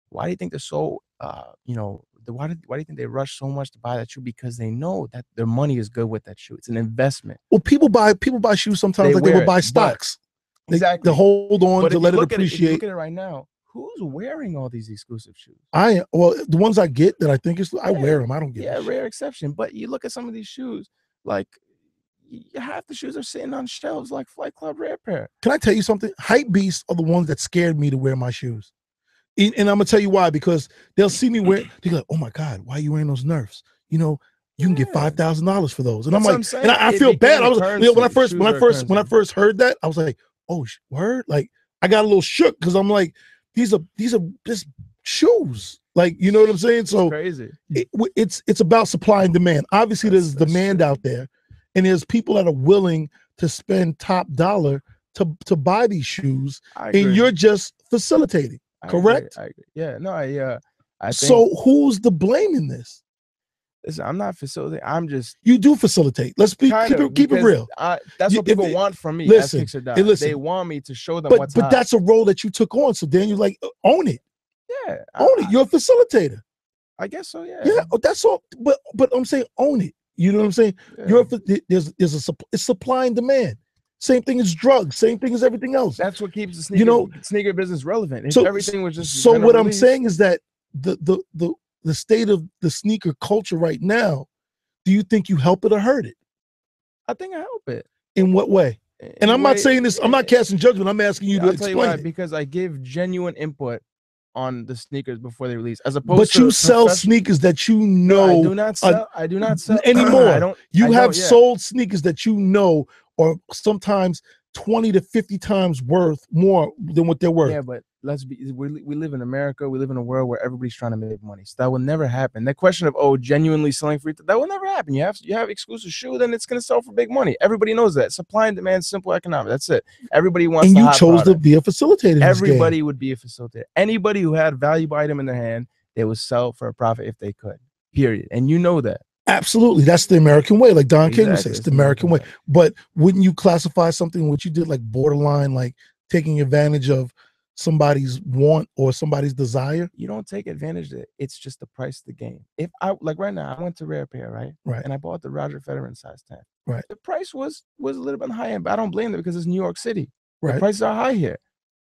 why do you think they're so, you know, why do you think they rush so much to buy that shoe? Because they know that their money is good with that shoe. It's an investment. Well, people buy shoes sometimes like they would buy stocks. Exactly. They hold on to let it appreciate. If you look at it right now, who's wearing all these exclusive shoes? Well, the ones I get that I think is, I wear them. I don't get. Yeah, rare exception. But you look at some of these shoes, like half the shoes are sitting on shelves like Flight Club Rare Pair. Can I tell you something? Hype beasts are the ones that scared me to wear my shoes. And I'm gonna tell you why, because they'll see me wear, they're like, oh my God, why are you wearing those Nerfs? You know, you can get $5,000 for those. And I'm like, and I feel bad. I was, you know, when I first heard that, I was like, oh, word? Like, I got a little shook because I'm like, these are just shoes. Like, you know what I'm saying? So crazy. It's about supply and demand. Obviously, there's demand out there, and there's people that are willing to spend top dollar to buy these shoes, and you're just facilitating. Correct? I agree. Yeah, no, I think, so who's the blame in this? Listen, I'm not facilitating. I'm just. You do facilitate. Let's keep it real. That's what people want from me. Listen, they want me to show them what's But hot. that's a role that you took on. So then you're like, own it. Yeah, own it. You're a facilitator. I guess so. Yeah. Yeah. That's all. But I'm saying own it. You know what I'm saying? Yeah. It's supply and demand. Same thing as drugs. Same thing as everything else. That's what keeps the sneaker business relevant. If everything was just what I'm saying is that the state of the sneaker culture right now, do you think you help it or hurt it? I think I help it. In what way? And I'm not saying this, I'm not casting judgment. I'm asking you to explain it. Because I give genuine input on the sneakers before they release, as opposed but to you sell sneakers that you know. No, I do not sell anymore. You have sold sneakers that you know are sometimes 20 to 50 times worth more than what they're worth. Yeah, but we live in America. We live in a world where everybody's trying to make money. So that will never happen. That question of genuinely selling free, that will never happen. You have exclusive shoe, then it's gonna sell for big money. Everybody knows that. Supply and demand, simple economics. That's it. Everybody wants. And you chose to be a facilitator. Everybody would be a facilitator. Anybody who had a valuable item in their hand, they would sell for a profit if they could. Period. And you know that. Absolutely. That's the American way. Like Don King says, it's the American way. But wouldn't you classify something what you did like borderline, like taking advantage of somebody's want or somebody's desire? You don't take advantage of it. It's just the price of the game. If I, like right now, I went to Rare Pair, right? And I bought the Roger Federer size 10. Right. The price was a little bit high end, but I don't blame them because it's New York City. Right. The prices are high here.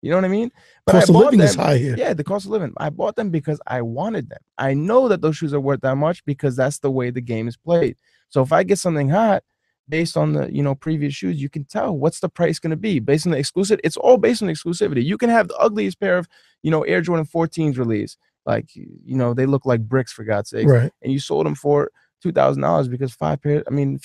You know what I mean? But cost of living is high here. Yeah, the cost of living. I bought them because I wanted them. I know that those shoes are worth that much because that's the way the game is played. So if I get something hot based on the previous shoes, you can tell what's the price going to be based on the exclusive. It's all based on exclusivity. You can have the ugliest pair of Air Jordan 14s release, like they look like bricks for God's sake, right? And you sold them for $2,000 because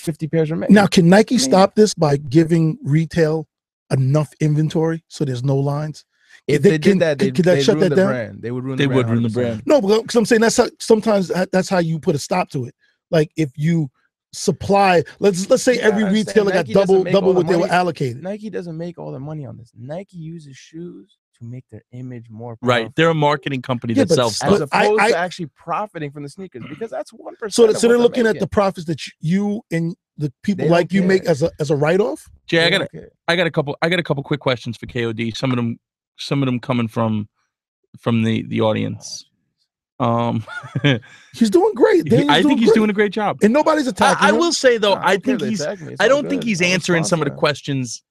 50 pairs are made. Now, can Nike stop this by giving retail enough inventory so there's no lines? If they did that, they'd shut that down. Brand. They would ruin the brand. No, because I'm saying sometimes that's how you put a stop to it. Like if you supply, let's say every retailer got double what they were allocated. Nike doesn't make all the money on this. Nike uses shoes to make their image more powerful. Right. They're a marketing company that sells stuff. As opposed to actually profiting from the sneakers, because that's 1%. So they're looking at the profits that you and the people like you make as a write-off. Jay, I got a couple quick questions for KOD. Some of them coming from the audience. He's doing great. I think he's doing a great job, and nobody's attacking him. I will say though, I think I don't think he's answering some of the questions,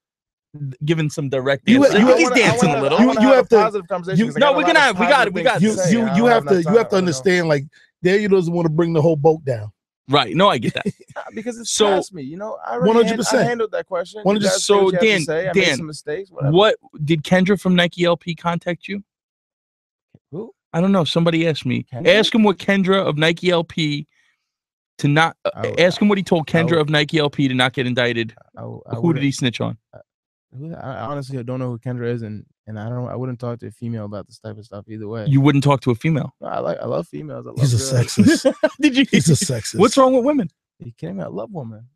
giving some direct answers. He's dancing a little. You have to positive conversation. No, we got it. You have to understand, like Daniel doesn't want to bring the whole boat down. Right. No, I get that. Because it's So- past me. You know, I already 100%. I handled that question. You 100%. guys say So, what you have to Dan, say. I made Dan, some mistakes. Whatever. What did Kendra from Nike LP contact you? Who? I don't know. Somebody asked me. Kendra? Ask him what Kendra of Nike LP to not ask him what he told Kendra of Nike LP to not get indicted. Who did he snitch on? I honestly don't know who Kendra is, and I wouldn't talk to a female about this type of stuff either way. You wouldn't talk to a female. No, I love females. I love He's a girls. sexist. Did you? He's a sexist. What's wrong with women? You kidding me? I love women.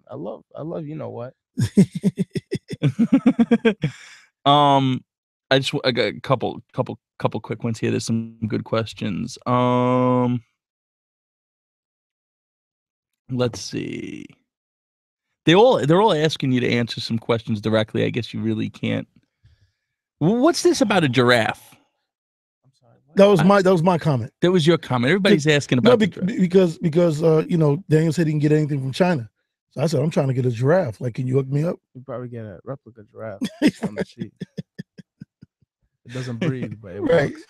I love you know what? I got a couple quick ones here. There's some good questions. Let's see. They're all asking you to answer some questions directly. I guess you really can't. What's this about a giraffe? I'm sorry. What? That was my comment. That was your comment. Everybody's asking about No, the giraffe. because you know, Daniel said he didn't get anything from China. So I said, I'm trying to get a giraffe. Like, can you hook me up? You probably get a replica giraffe on the sheet. It doesn't breathe, but it Right. works.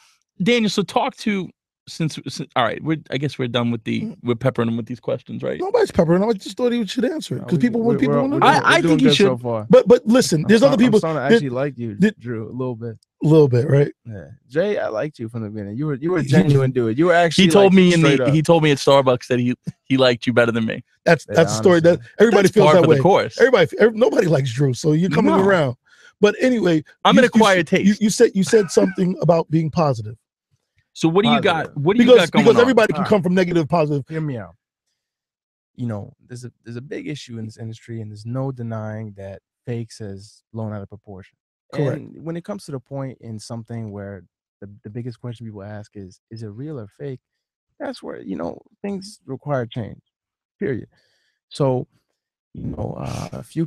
Daniel, so talk to since all right, I guess we're done with we're peppering him with these questions, right? Nobody's peppering him. I just thought he should answer it because people want to know. I think he should. So far. But listen, there's other people. I'm starting to actually like you, Drew, a little bit. A little bit, right? Yeah, Jay, I liked you from the beginning. You were a genuine dude. You were actually. He told me he told me at Starbucks that he liked you better than me. That's the story. That everybody feels that way. Of course, nobody likes Drew, so you're coming around. But anyway, I'm an acquired taste. You said something about being positive. So what do you got? What do you got going on? Because everybody can come from negative to positive. Hear me out. You know, there's a big issue in this industry, and there's no denying that fakes has blown out of proportion. Correct. And when it comes to the point in something where the biggest question people ask is it real or fake? That's where, you know, things require change, period. So, you know, a few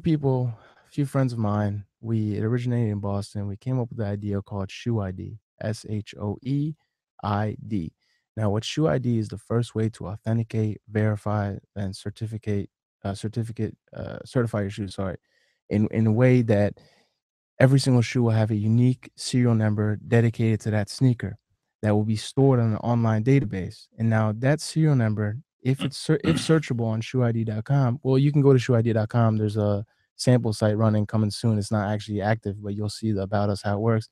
friends of mine, it originated in Boston. We came up with the idea called Shoe ID, SHOEID. Now, what Shoe ID is the first way to authenticate, verify, and certify your shoes, in a way that every single shoe will have a unique serial number dedicated to that sneaker that will be stored on an online database. And now that serial number, if searchable on shoeid.com, well, you can go to shoeid.com. There's a sample site running coming soon. It's not actually active, but you'll see about us, how it works.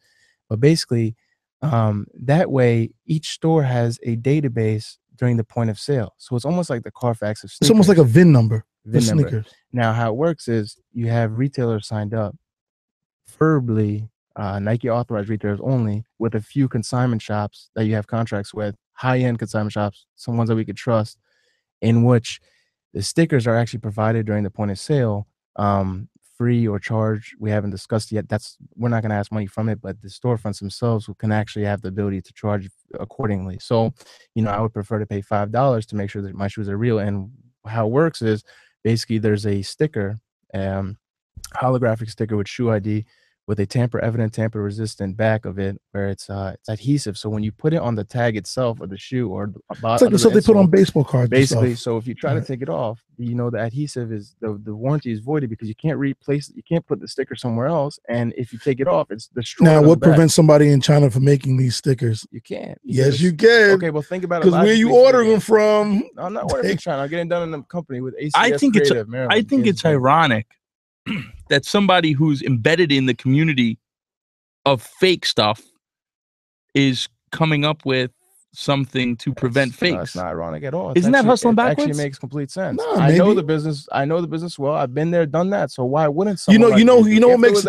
But basically, that way, each store has a database during the point of sale. So it's almost like the Carfax of sneakers. It's almost like a VIN number. Sneakers. Now, how it works is you have retailers signed up, verbally, Nike authorized retailers only, with a few consignment shops that you have contracts with, high-end consignment shops, some ones that we could trust, in which the stickers are actually provided during the point of sale, free or charged. We haven't discussed yet. We're not going to ask money from it, but the storefronts themselves can actually have the ability to charge accordingly. So, you know, I would prefer to pay $5 to make sure that my shoes are real. And how it works is basically there's a sticker, holographic sticker with Shoe ID, with a tamper-evident, tamper-resistant back of it, where it's adhesive. So when you put it on the tag itself, or the shoe, or it's like the stuff they put on baseball cards. Basically, so if you try to take it off, you know the adhesive is the warranty is voided because you can't replace it. You can't put the sticker somewhere else, and if you take it off, it's destroyed. Now, what prevents somebody in China from making these stickers? You can't. Yes, you can. Okay, well, think about it. Because where you ordering them from? No, I'm not ordering from China. I'm getting done in the company with ACS. I think it's ironic that somebody who's embedded in the community of fake stuff is coming up with something to prevent fakes. No, it's not ironic at all. Isn't that hustling backwards? Actually makes complete sense. No, I know the business. I know the business well. I've been there, done that. So why wouldn't someone? You know who makes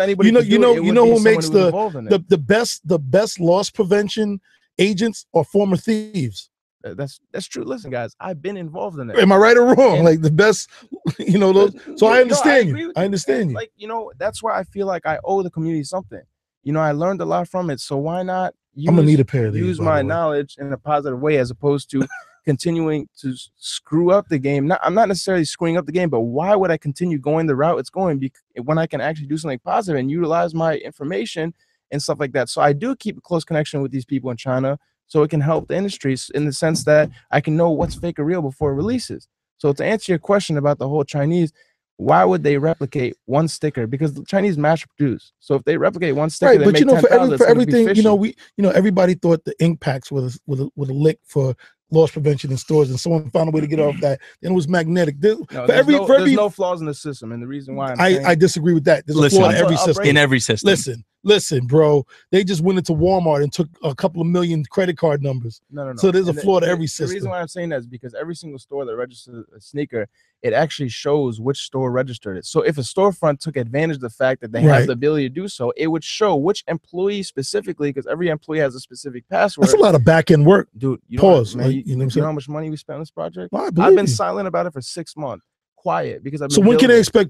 the best loss prevention agents are former thieves. That's true. Listen, guys, I've been involved in it. Am I right or wrong? And like the best, you know, those. So I understand you. I understand you. Like, you know, that's why I feel like I owe the community something. You know, I learned a lot from it. So why not I'm gonna need a pair of these, use my knowledge in a positive way, as opposed to continuing to screw up the game? I'm not necessarily screwing up the game, but why would I continue going the route it's going when I can actually do something positive and utilize my information and stuff like that? So I do keep a close connection with these people in China, so it can help the industry in the sense that I can know what's fake or real before it releases. So to answer your question about the whole Chinese, why would they replicate one sticker? Because the Chinese mass produce. So if they replicate one sticker, right? But you know, for everything, you know, everybody thought the ink packs with a lick for loss prevention in stores, and someone found a way to get off that, then it was magnetic. There's no flaws in the system, and the reason why I disagree with that. There's a flaw in every system. In every system. Listen, bro. They just went into Walmart and took a couple of million credit card numbers. No. So there's a flaw to every system. The reason why I'm saying that is because every single store that registers a sneaker, it actually shows which store registered it. So if a storefront took advantage of the fact that they have the ability to do so, it would show which employee specifically, because every employee has a specific password. That's a lot of back end work, dude. Pause. Man, you know how much money we spent on this project? Well, I've been silent about it for 6 months. Quiet, because I've been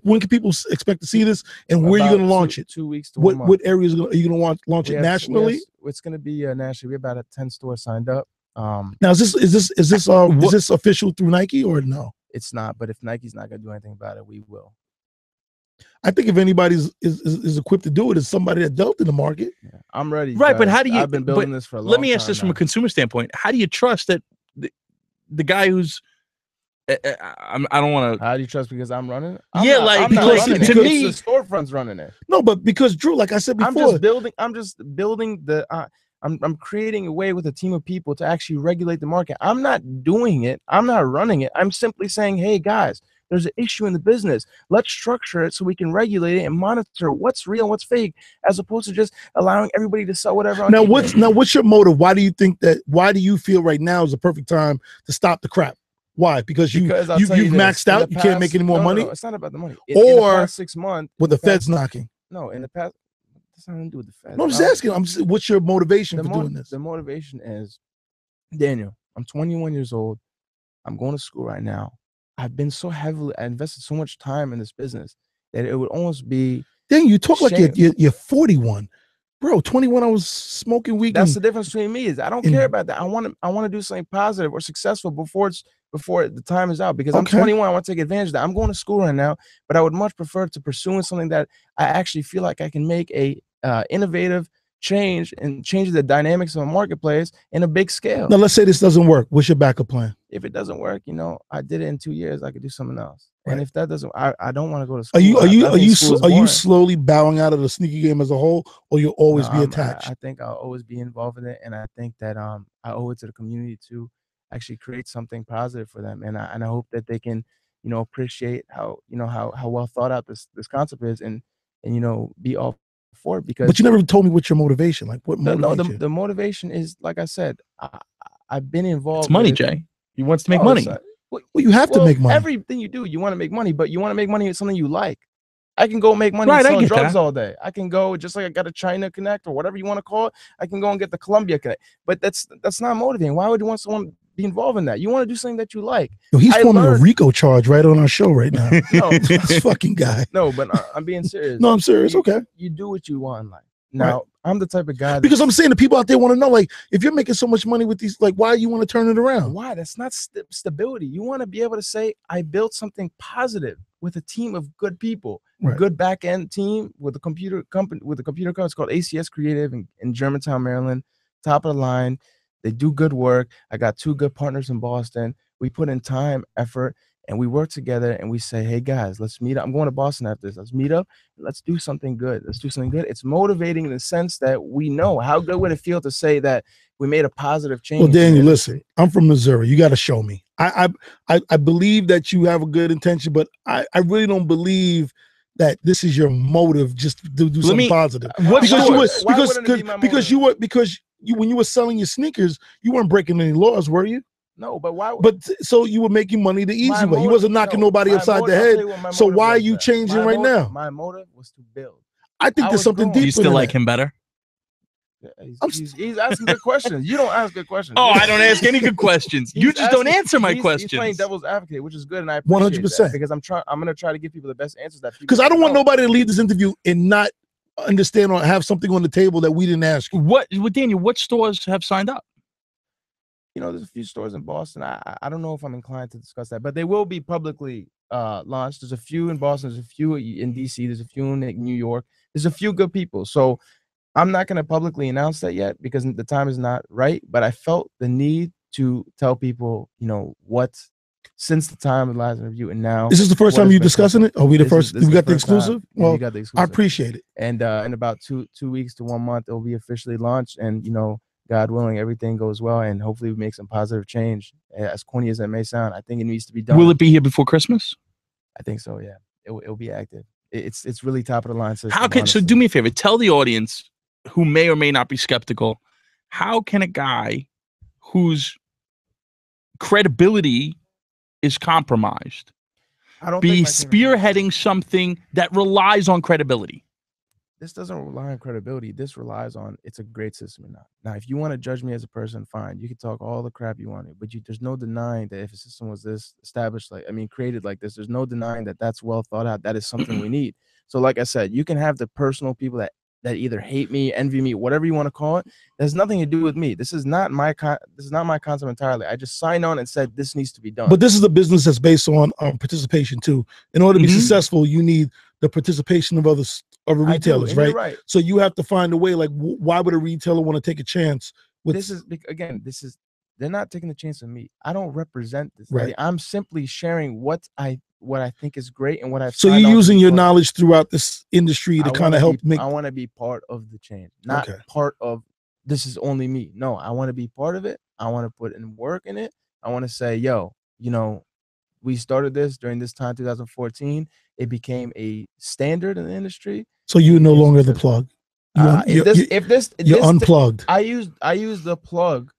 when can people expect to see this, and where are you going to launch it? 2 weeks to 1 month. What areas are you going to launch it nationally? It's going to be nationally. We have about 10 stores signed up. Now is this official through Nike or no? It's not, but if Nike's not going to do anything about it, we will. I think if anybody is equipped to do it, it's somebody that dealt in the market. Yeah, I'm ready. Right, guys. but how do you? I've been building this for a long time. Let me ask this from a consumer standpoint: how do you trust that the guy who's I don't want to. How do you trust because I'm running it? Because to me, the storefront's running it. No, but because Drew, like I said before, I'm just building the. I'm creating a way with a team of people to actually regulate the market. I'm not doing it. I'm not running it. I'm simply saying, hey guys, there's an issue in the business. Let's structure it so we can regulate it and monitor what's real and what's fake, as opposed to just allowing everybody to sell whatever. Now what's your motive? Why do you think that? Why do you feel right now is the perfect time to stop the crap? Why? Because you've maxed out. You can't make any more money. No, it's not about the money. Or in the past 6 months, with the feds knocking. No, in the past, that's nothing to do with the feds. No, I'm just asking. What's your motivation for doing this? The motivation is, Daniel, I'm 21 years old. I'm going to school right now. I invested so much time in this business that it would almost be. Dang, you talk like you're 41. Bro, 21, I was smoking weed. That's the difference between me. Is I don't care about that. I want to do something positive or successful before the time is out, because I'm 21. I want to take advantage of that. I'm going to school right now, but I would much prefer to pursuing something that I actually feel like I can make a innovative change and change the dynamics of a marketplace in a big scale. Now, let's say this doesn't work. What's your backup plan? If it doesn't work, I did it in 2 years. I could do something else. Right. And if that doesn't, I don't want to go to school. Are you slowly bowing out of the sneaker game as a whole, or you'll always be attached? I think I'll always be involved in it, and I think that I owe it to the community to actually create something positive for them, and I hope that they can appreciate how well thought out this concept is, and be all for it. Because but you never told me what's your motivation. Like what motivates you? The motivation is, like I said, I've been involved. It's money, Jay. He wants to make money. Well, you have to make money. Everything you do, you want to make money, but you want to make money with something you like. I can go make money selling drugs all day. I can go, just like I got a China Connect or whatever you want to call it, I can go and get the Columbia Connect. But that's not motivating. Why would you want someone to be involved in that? You want to do something that you like. Yo, he's forming a RICO charge right on our show right now. No, this fucking guy. No, but I'm being serious. No, I'm serious. Okay. You do what you want in life. Now, I'm the type of guy because I'm saying the people out there want to know, like, if you're making so much money with these, like, why you want to turn it around? Why? That's not stability. You want to be able to say, I built something positive with a team of good people, good back end team with a computer company. It's called ACS Creative in Germantown, Maryland. Top of the line. They do good work. I got 2 good partners in Boston. We put in time, effort, and we work together, and we say, hey guys, let's meet up. I'm going to Boston after this. Let's meet up. Let's do something good. Let's do something good. It's motivating in the sense that we know how good would it feel to say that we made a positive change. Well, Daniel, listen, I'm from Missouri. You got to show me. I believe that you have a good intention, but I really don't believe that this is your motive just to do something positive. Because when you were selling your sneakers, you weren't breaking any laws, were you? No, but why? But so you were making money the easy way. You wasn't knocking nobody upside the head. So why are you changing right now? My motive was to build. I think there's something deeper. Do you still like him better? He's asking good questions. You don't ask good questions. Oh, I don't ask any good questions. You just don't answer my questions. He's playing devil's advocate, which is good, and I appreciate 100%. Because I'm going to try to give people the best answers that. Because I don't want nobody to leave this interview and not understand or have something on the table that we didn't ask you. Daniel, what stores have signed up? There's a few stores in Boston. I don't know if I'm inclined to discuss that, but they will be publicly launched. There's a few in Boston. There's a few in DC. There's a few in New York. There's a few good people. So I'm not going to publicly announce that yet because the time is not right. But I felt the need to tell people, what since the time of the last interview and now. Is this the first time you're discussing it? Are we the first? We got the exclusive? Well, got the exclusive. I appreciate it. And in about two weeks to 1 month, it will be officially launched. And, God willing, everything goes well, and hopefully we make some positive change. As corny as that may sound, I think it needs to be done. Will it be here before Christmas? I think so. Yeah, it'll be active. It's really top of the line system. How can so? Do me a favor. Tell the audience who may or may not be skeptical. How can a guy whose credibility is compromised be spearheading something that relies on credibility? This doesn't rely on credibility. This relies on it's a great system or not. Now, if you want to judge me as a person, fine. You can talk all the crap you want, but there's no denying that if a system was this established, created like this, there's no denying that that's well thought out. That is something we need. So, like I said, you can have the personal people that either hate me, envy me, whatever you want to call it. There's nothing to do with me. This is not my concept entirely. I just signed on and said this needs to be done. But this is a business that's based on participation too. In order to be successful, you need the participation of other retailers, right? So you have to find a way. Like, why would a retailer want to take a chance with this? They're not taking the chance on me. I don't represent this. Right. I'm simply sharing what I think is great and what I've. So you're using your knowledge throughout this industry to kind of help make. I want to be part of the change, not part of. This is only me. No, I want to be part of it. I want to put in work in it. I want to say, yo, we started this during this time, 2014. It became a standard in the industry. So you're no longer the plug. You're unplugged. I use the plug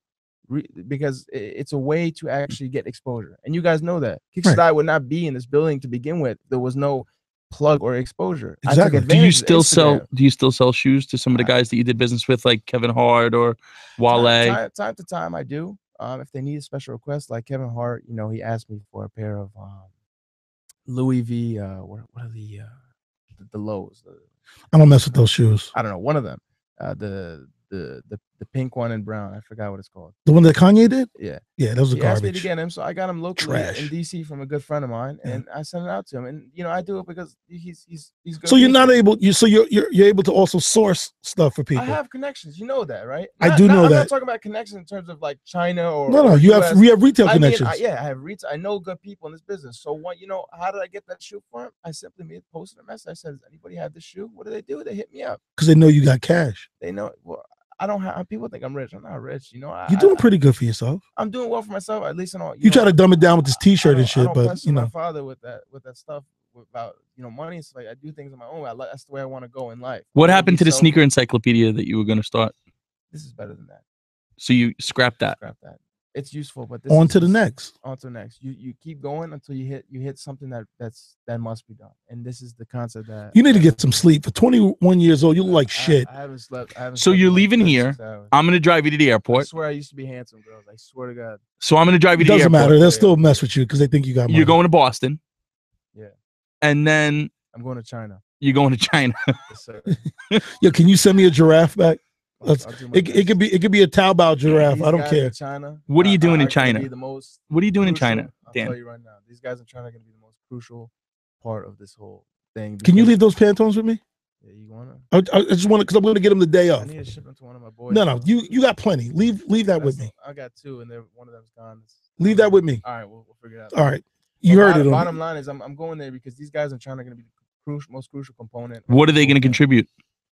because it's a way to actually get exposure, and you guys know that. Kickstart would not be in this building to begin with. There was no plug or exposure. Exactly. Do you still sell shoes to some of the guys that you did business with, like Kevin Hart or Wale? Time to time, I do. If they need a special request, like Kevin Hart, he asked me for a pair of Louis V. What are the lows? I don't mess with those shoes. I don't know. One of them, the pink one and brown. I forgot what it's called. The one that Kanye did? Yeah. Yeah, those are garbage. He asked me to get him, so I got him locally in DC from a good friend of mine, and I sent it out to him. And I do it because he's good. So you're not able. You're able to also source stuff for people. I have connections. You know that, right? I do know that. I'm not talking about connections in terms of like China or no. We have retail connections. I have retail. I know good people in this business. So what? How did I get that shoe for him? I simply posted a message. I said, "Does anybody have this shoe?" What do? They hit me up because they know you got cash. They know. Well, I don't have. People think I'm rich. I'm not rich. You're doing pretty good for yourself. I'm doing well for myself, at least. You try to dumb it down with this T-shirt and shit, but my father with that stuff about money. It's like I do things on my own. That's the way I want to go in life. What happened to the sneaker encyclopedia that you were going to start? This is better than that. So you scrapped that. It's useful, but on to the next. You keep going until you hit something that must be done. And this is the concept that you need to get some sleep. For 21 years old, you look like shit. I haven't slept. So you're leaving here. I'm gonna drive you to the airport. I swear I used to be handsome, girls. I swear to God. So I'm gonna drive you to the airport. Doesn't matter. They'll still mess with you because they think you got money. You're going to Boston. Yeah. And then I'm going to China. You're going to China. Yes, sir. Yo, can you send me a giraffe back? It could be a Taobao giraffe. I don't care. China, what are you doing in China? What are you doing in China, Dan? I'll tell you right now. These guys in China are going to be the most crucial part of this whole thing. Can you leave those Pantones with me? Yeah, you wanna? I just want to because I'm going to get them the day off. I need to ship them to one of my boys. No, you got plenty. Leave that with me. I got two, and one of them's gone. Leave that with me. All right, we'll figure it out. All right, you heard it. Bottom line is, I'm going there because these guys in China are going to be the most crucial component. What are they going to contribute?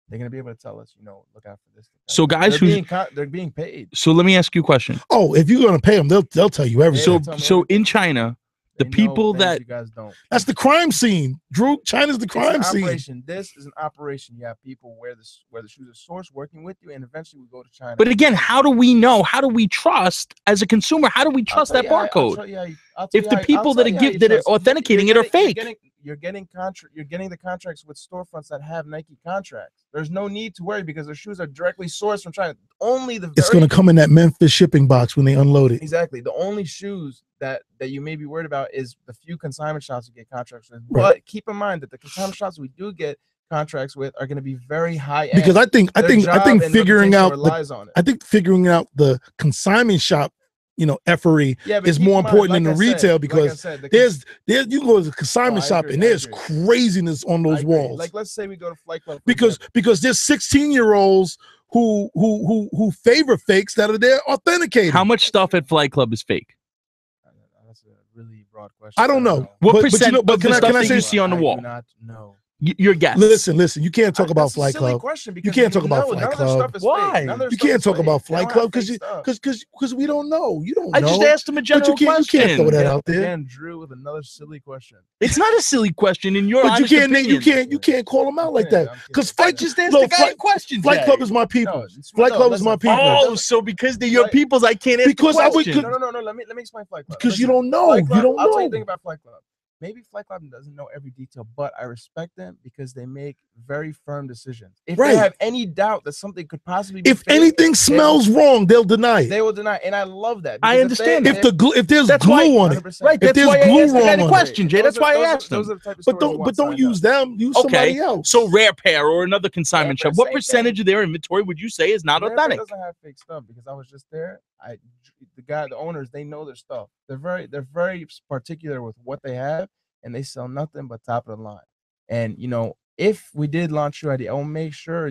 They're gonna be able to tell us, look out for this. So guys, they're being paid. So let me ask you a question. Oh, if you're gonna pay them, they'll tell you everything. So in China, the people that you guys don't. That's the crime scene, Drew. China's the crime scene. This is an operation. You have people where the shoes are sourced, working with you, and eventually we go to China. But again, how do we know? How do we trust as a consumer? How do we trust that barcode? If the people that are authenticating it are fake. You're getting the contracts with storefronts that have Nike contracts. There's no need to worry because their shoes are directly sourced from China. It's going to come in that Memphis shipping box when they unload it. Exactly. The only shoes that you may be worried about is the few consignment shops we get contracts with. Right. But keep in mind that the consignment shops we do get contracts with are going to be very high end. Because I think figuring out the consignment shop effery is more important than the retail because you go to the consignment shop and there's craziness on those walls. Like let's say we go to Flight Club because there's 16-year-olds who favor fakes that are there authenticated. How much stuff at Flight Club is fake? That's a really broad question. I don't know. What percent? But can I say you see on the wall? I do not know. Your guess. Listen. You can't talk about Flight Club. You can't talk about Flight Club. Why? You can't talk about Flight Club because we don't know. You don't know. I just asked him a general question. You can't throw that out there. Again, Drew with another silly question. It's not a silly question in your But opinion. you can't call them out like that because I just asked the guy a question. Flight Club is my people. Flight Club is my people. Oh, so because they're your peoples, I can't ask the question. No. Let me explain Flight Club. Because you don't know. You don't know. I'll tell you the thing about Flight Club. Maybe Flight Club doesn't know every detail, but I respect them because they make very firm decisions. If they have any doubt that something could possibly be if anything smells wrong, they'll deny it. They will deny it, and I love that. I understand. If there's glue on it, right? That's why I asked the question, Jay. That's why I asked them. But don't use them. Use somebody else. So Rare Pair or another consignment shop. What percentage of their inventory would you say is not authentic? Doesn't have fake stuff because I was just there. The owners, they know their stuff. They're very particular with what they have, and they sell nothing but top of the line. And if we did launch Shoe ID, I will make sure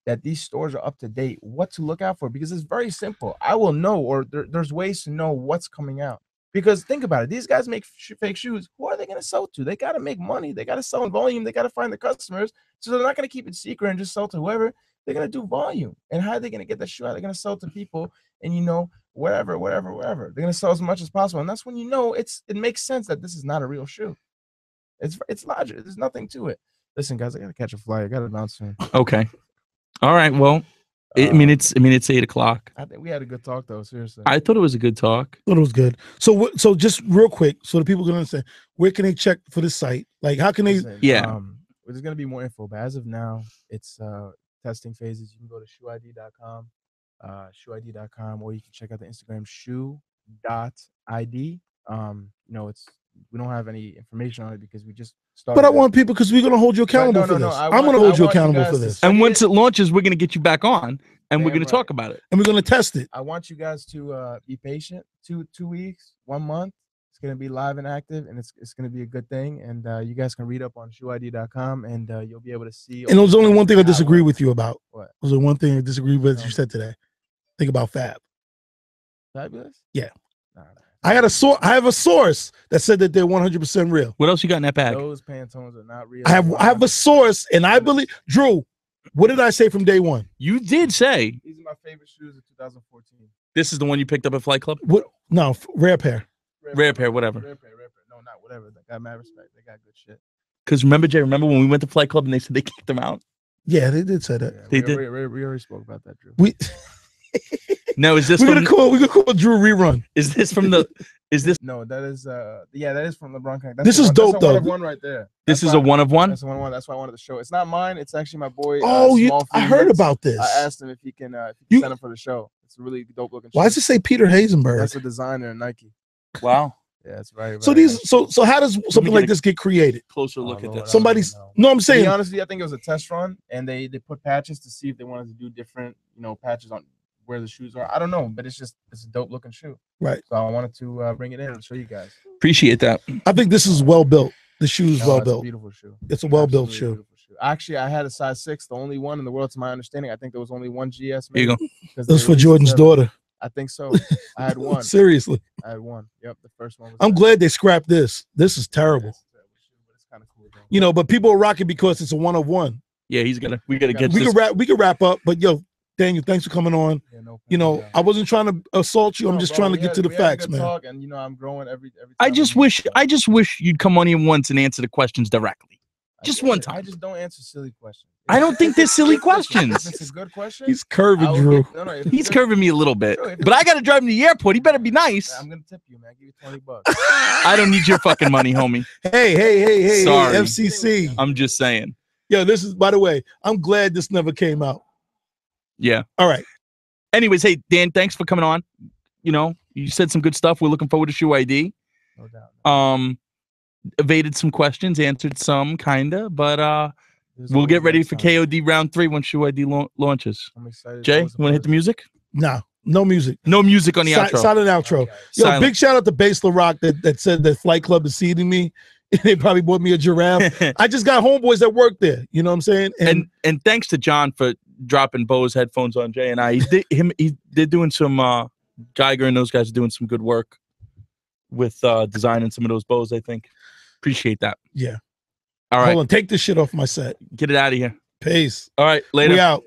that these stores are up to date, what to look out for, because it's very simple. I will know, or there's ways to know what's coming out. Because think about it, these guys make fake shoes. Who are they going to sell to? They got to make money. They got to sell in volume. They got to find the customers. So they're not going to keep it secret and just sell to whoever. They're going to do volume. And how are they going to get that shoe out? They're going to sell to people and, wherever. They're going to sell as much as possible. And that's when it makes sense that this is not a real shoe. It's logic. There's nothing to it. Listen, guys, I got to catch a flight. I got to bounce soon. Okay. All right. Well, it's 8:00. I think we had a good talk, though. Seriously, I thought it was a good talk. I thought it was good. So just real quick, so the people can understand, where can they check for this site? Like, how can they? Yeah. There's gonna be more info, but as of now, it's testing phases. You can go to shoeid.com, shoeid.com, or you can check out the Instagram shoe.id. We don't have any information on it because we just started. But I want people, because we're going to hold you accountable for this. I'm going to hold you accountable for this. And once it launches, we're going to get you back on, and we're going to talk about it. And we're going to test it. I want you guys to be patient. 2 weeks, 1 month. It's going to be live and active, and it's going to be a good thing. And you guys can read up on shoeid.com, and you'll be able to see. And there's only one thing I disagree with you about. What? There's only one thing I disagree with you said today. Think about Fab. Fabulous? Yeah. I have a source that said that they're 100% real. What else you got in that bag? Those Pantones are not real. I have a source, and I believe, Drew, what did I say from day one? You did say these are my favorite shoes of 2014. This is the one you picked up at Flight Club? What? No, Rare Pair. Rare Pair, whatever. Rare Pair. No, not whatever. They got mad respect. They got good shit. Because remember, Jay, when we went to Flight Club and they said they kicked them out? Yeah, they did say that. Yeah, they did. We already spoke about that, Drew. No, is this we're gonna call Drew rerun. Is this from the No, that is that is from LeBron. This is dope though. One right there. This is a one of one? That's a 1-of-1. That's why I wanted to show. It's not mine, it's actually my boy. I heard about this. I asked him if he can send him for the show. It's a really dope looking shoe. Why does it say Peter Hazenberg? That's a designer in Nike. Wow. Yeah, it's very so nice. So how does something like this get created? Closer look at that. I'm saying, honestly, I think it was a test run, and they put patches to see if they wanted to do different, patches on where the shoes are. I don't know, but it's a dope looking shoe. Right. So I wanted to bring it in and show you guys. Appreciate that. I think this is well built. The shoe is well built. It's a beautiful shoe. It's a well built shoe. Actually, I had a size 6, the only one in the world, to my understanding. I think there was only one GS. Here you go. This was for Jordan's daughter. I think so. I had one. Seriously. I had one. Yep, the first one. I'm glad they scrapped this. This is terrible. It's kind of cool. But people are rocking because it's a 1-of-1. Yeah, we gotta get. We can wrap up, but Daniel, thanks for coming on. Yeah, I wasn't trying to assault you. I'm just trying to get to the facts, man. Talk, and I'm growing every time. I just wish you'd come on here once and answer the questions directly. Just one time. I just don't answer silly questions. I don't think they're silly questions. If it's a good question. He's curving Drew. He's curving me a little bit, but I gotta drive him to the airport. He better be nice. I'm gonna tip you, man. Give you $20. I don't need your fucking money, homie. Hey, sorry, FCC. I'm just saying. Yeah, this is, by the way, I'm glad this never came out. Yeah. All right. Anyways, hey Dan, thanks for coming on. You said some good stuff. We're looking forward to Shoe ID. No doubt. Evaded some questions, answered some, kinda, but we'll get ready for KOD round 3 when Shoe ID launches. I'm excited. Jay, you want to hit the music? No music. No music on the outro. Silent outro. Okay. Yo, big shout out to Base LaRock that said that Flight Club is seeding me. They probably bought me a giraffe. I just got homeboys that work there. You know what I'm saying? And thanks to John for dropping Bo's headphones on Jay and I. They're doing some Geiger and those guys are doing some good work with designing some of those bows, I think. Appreciate that. Yeah. All right. Hold on. Take this shit off my set. Get it out of here. Peace. All right. Later. We out.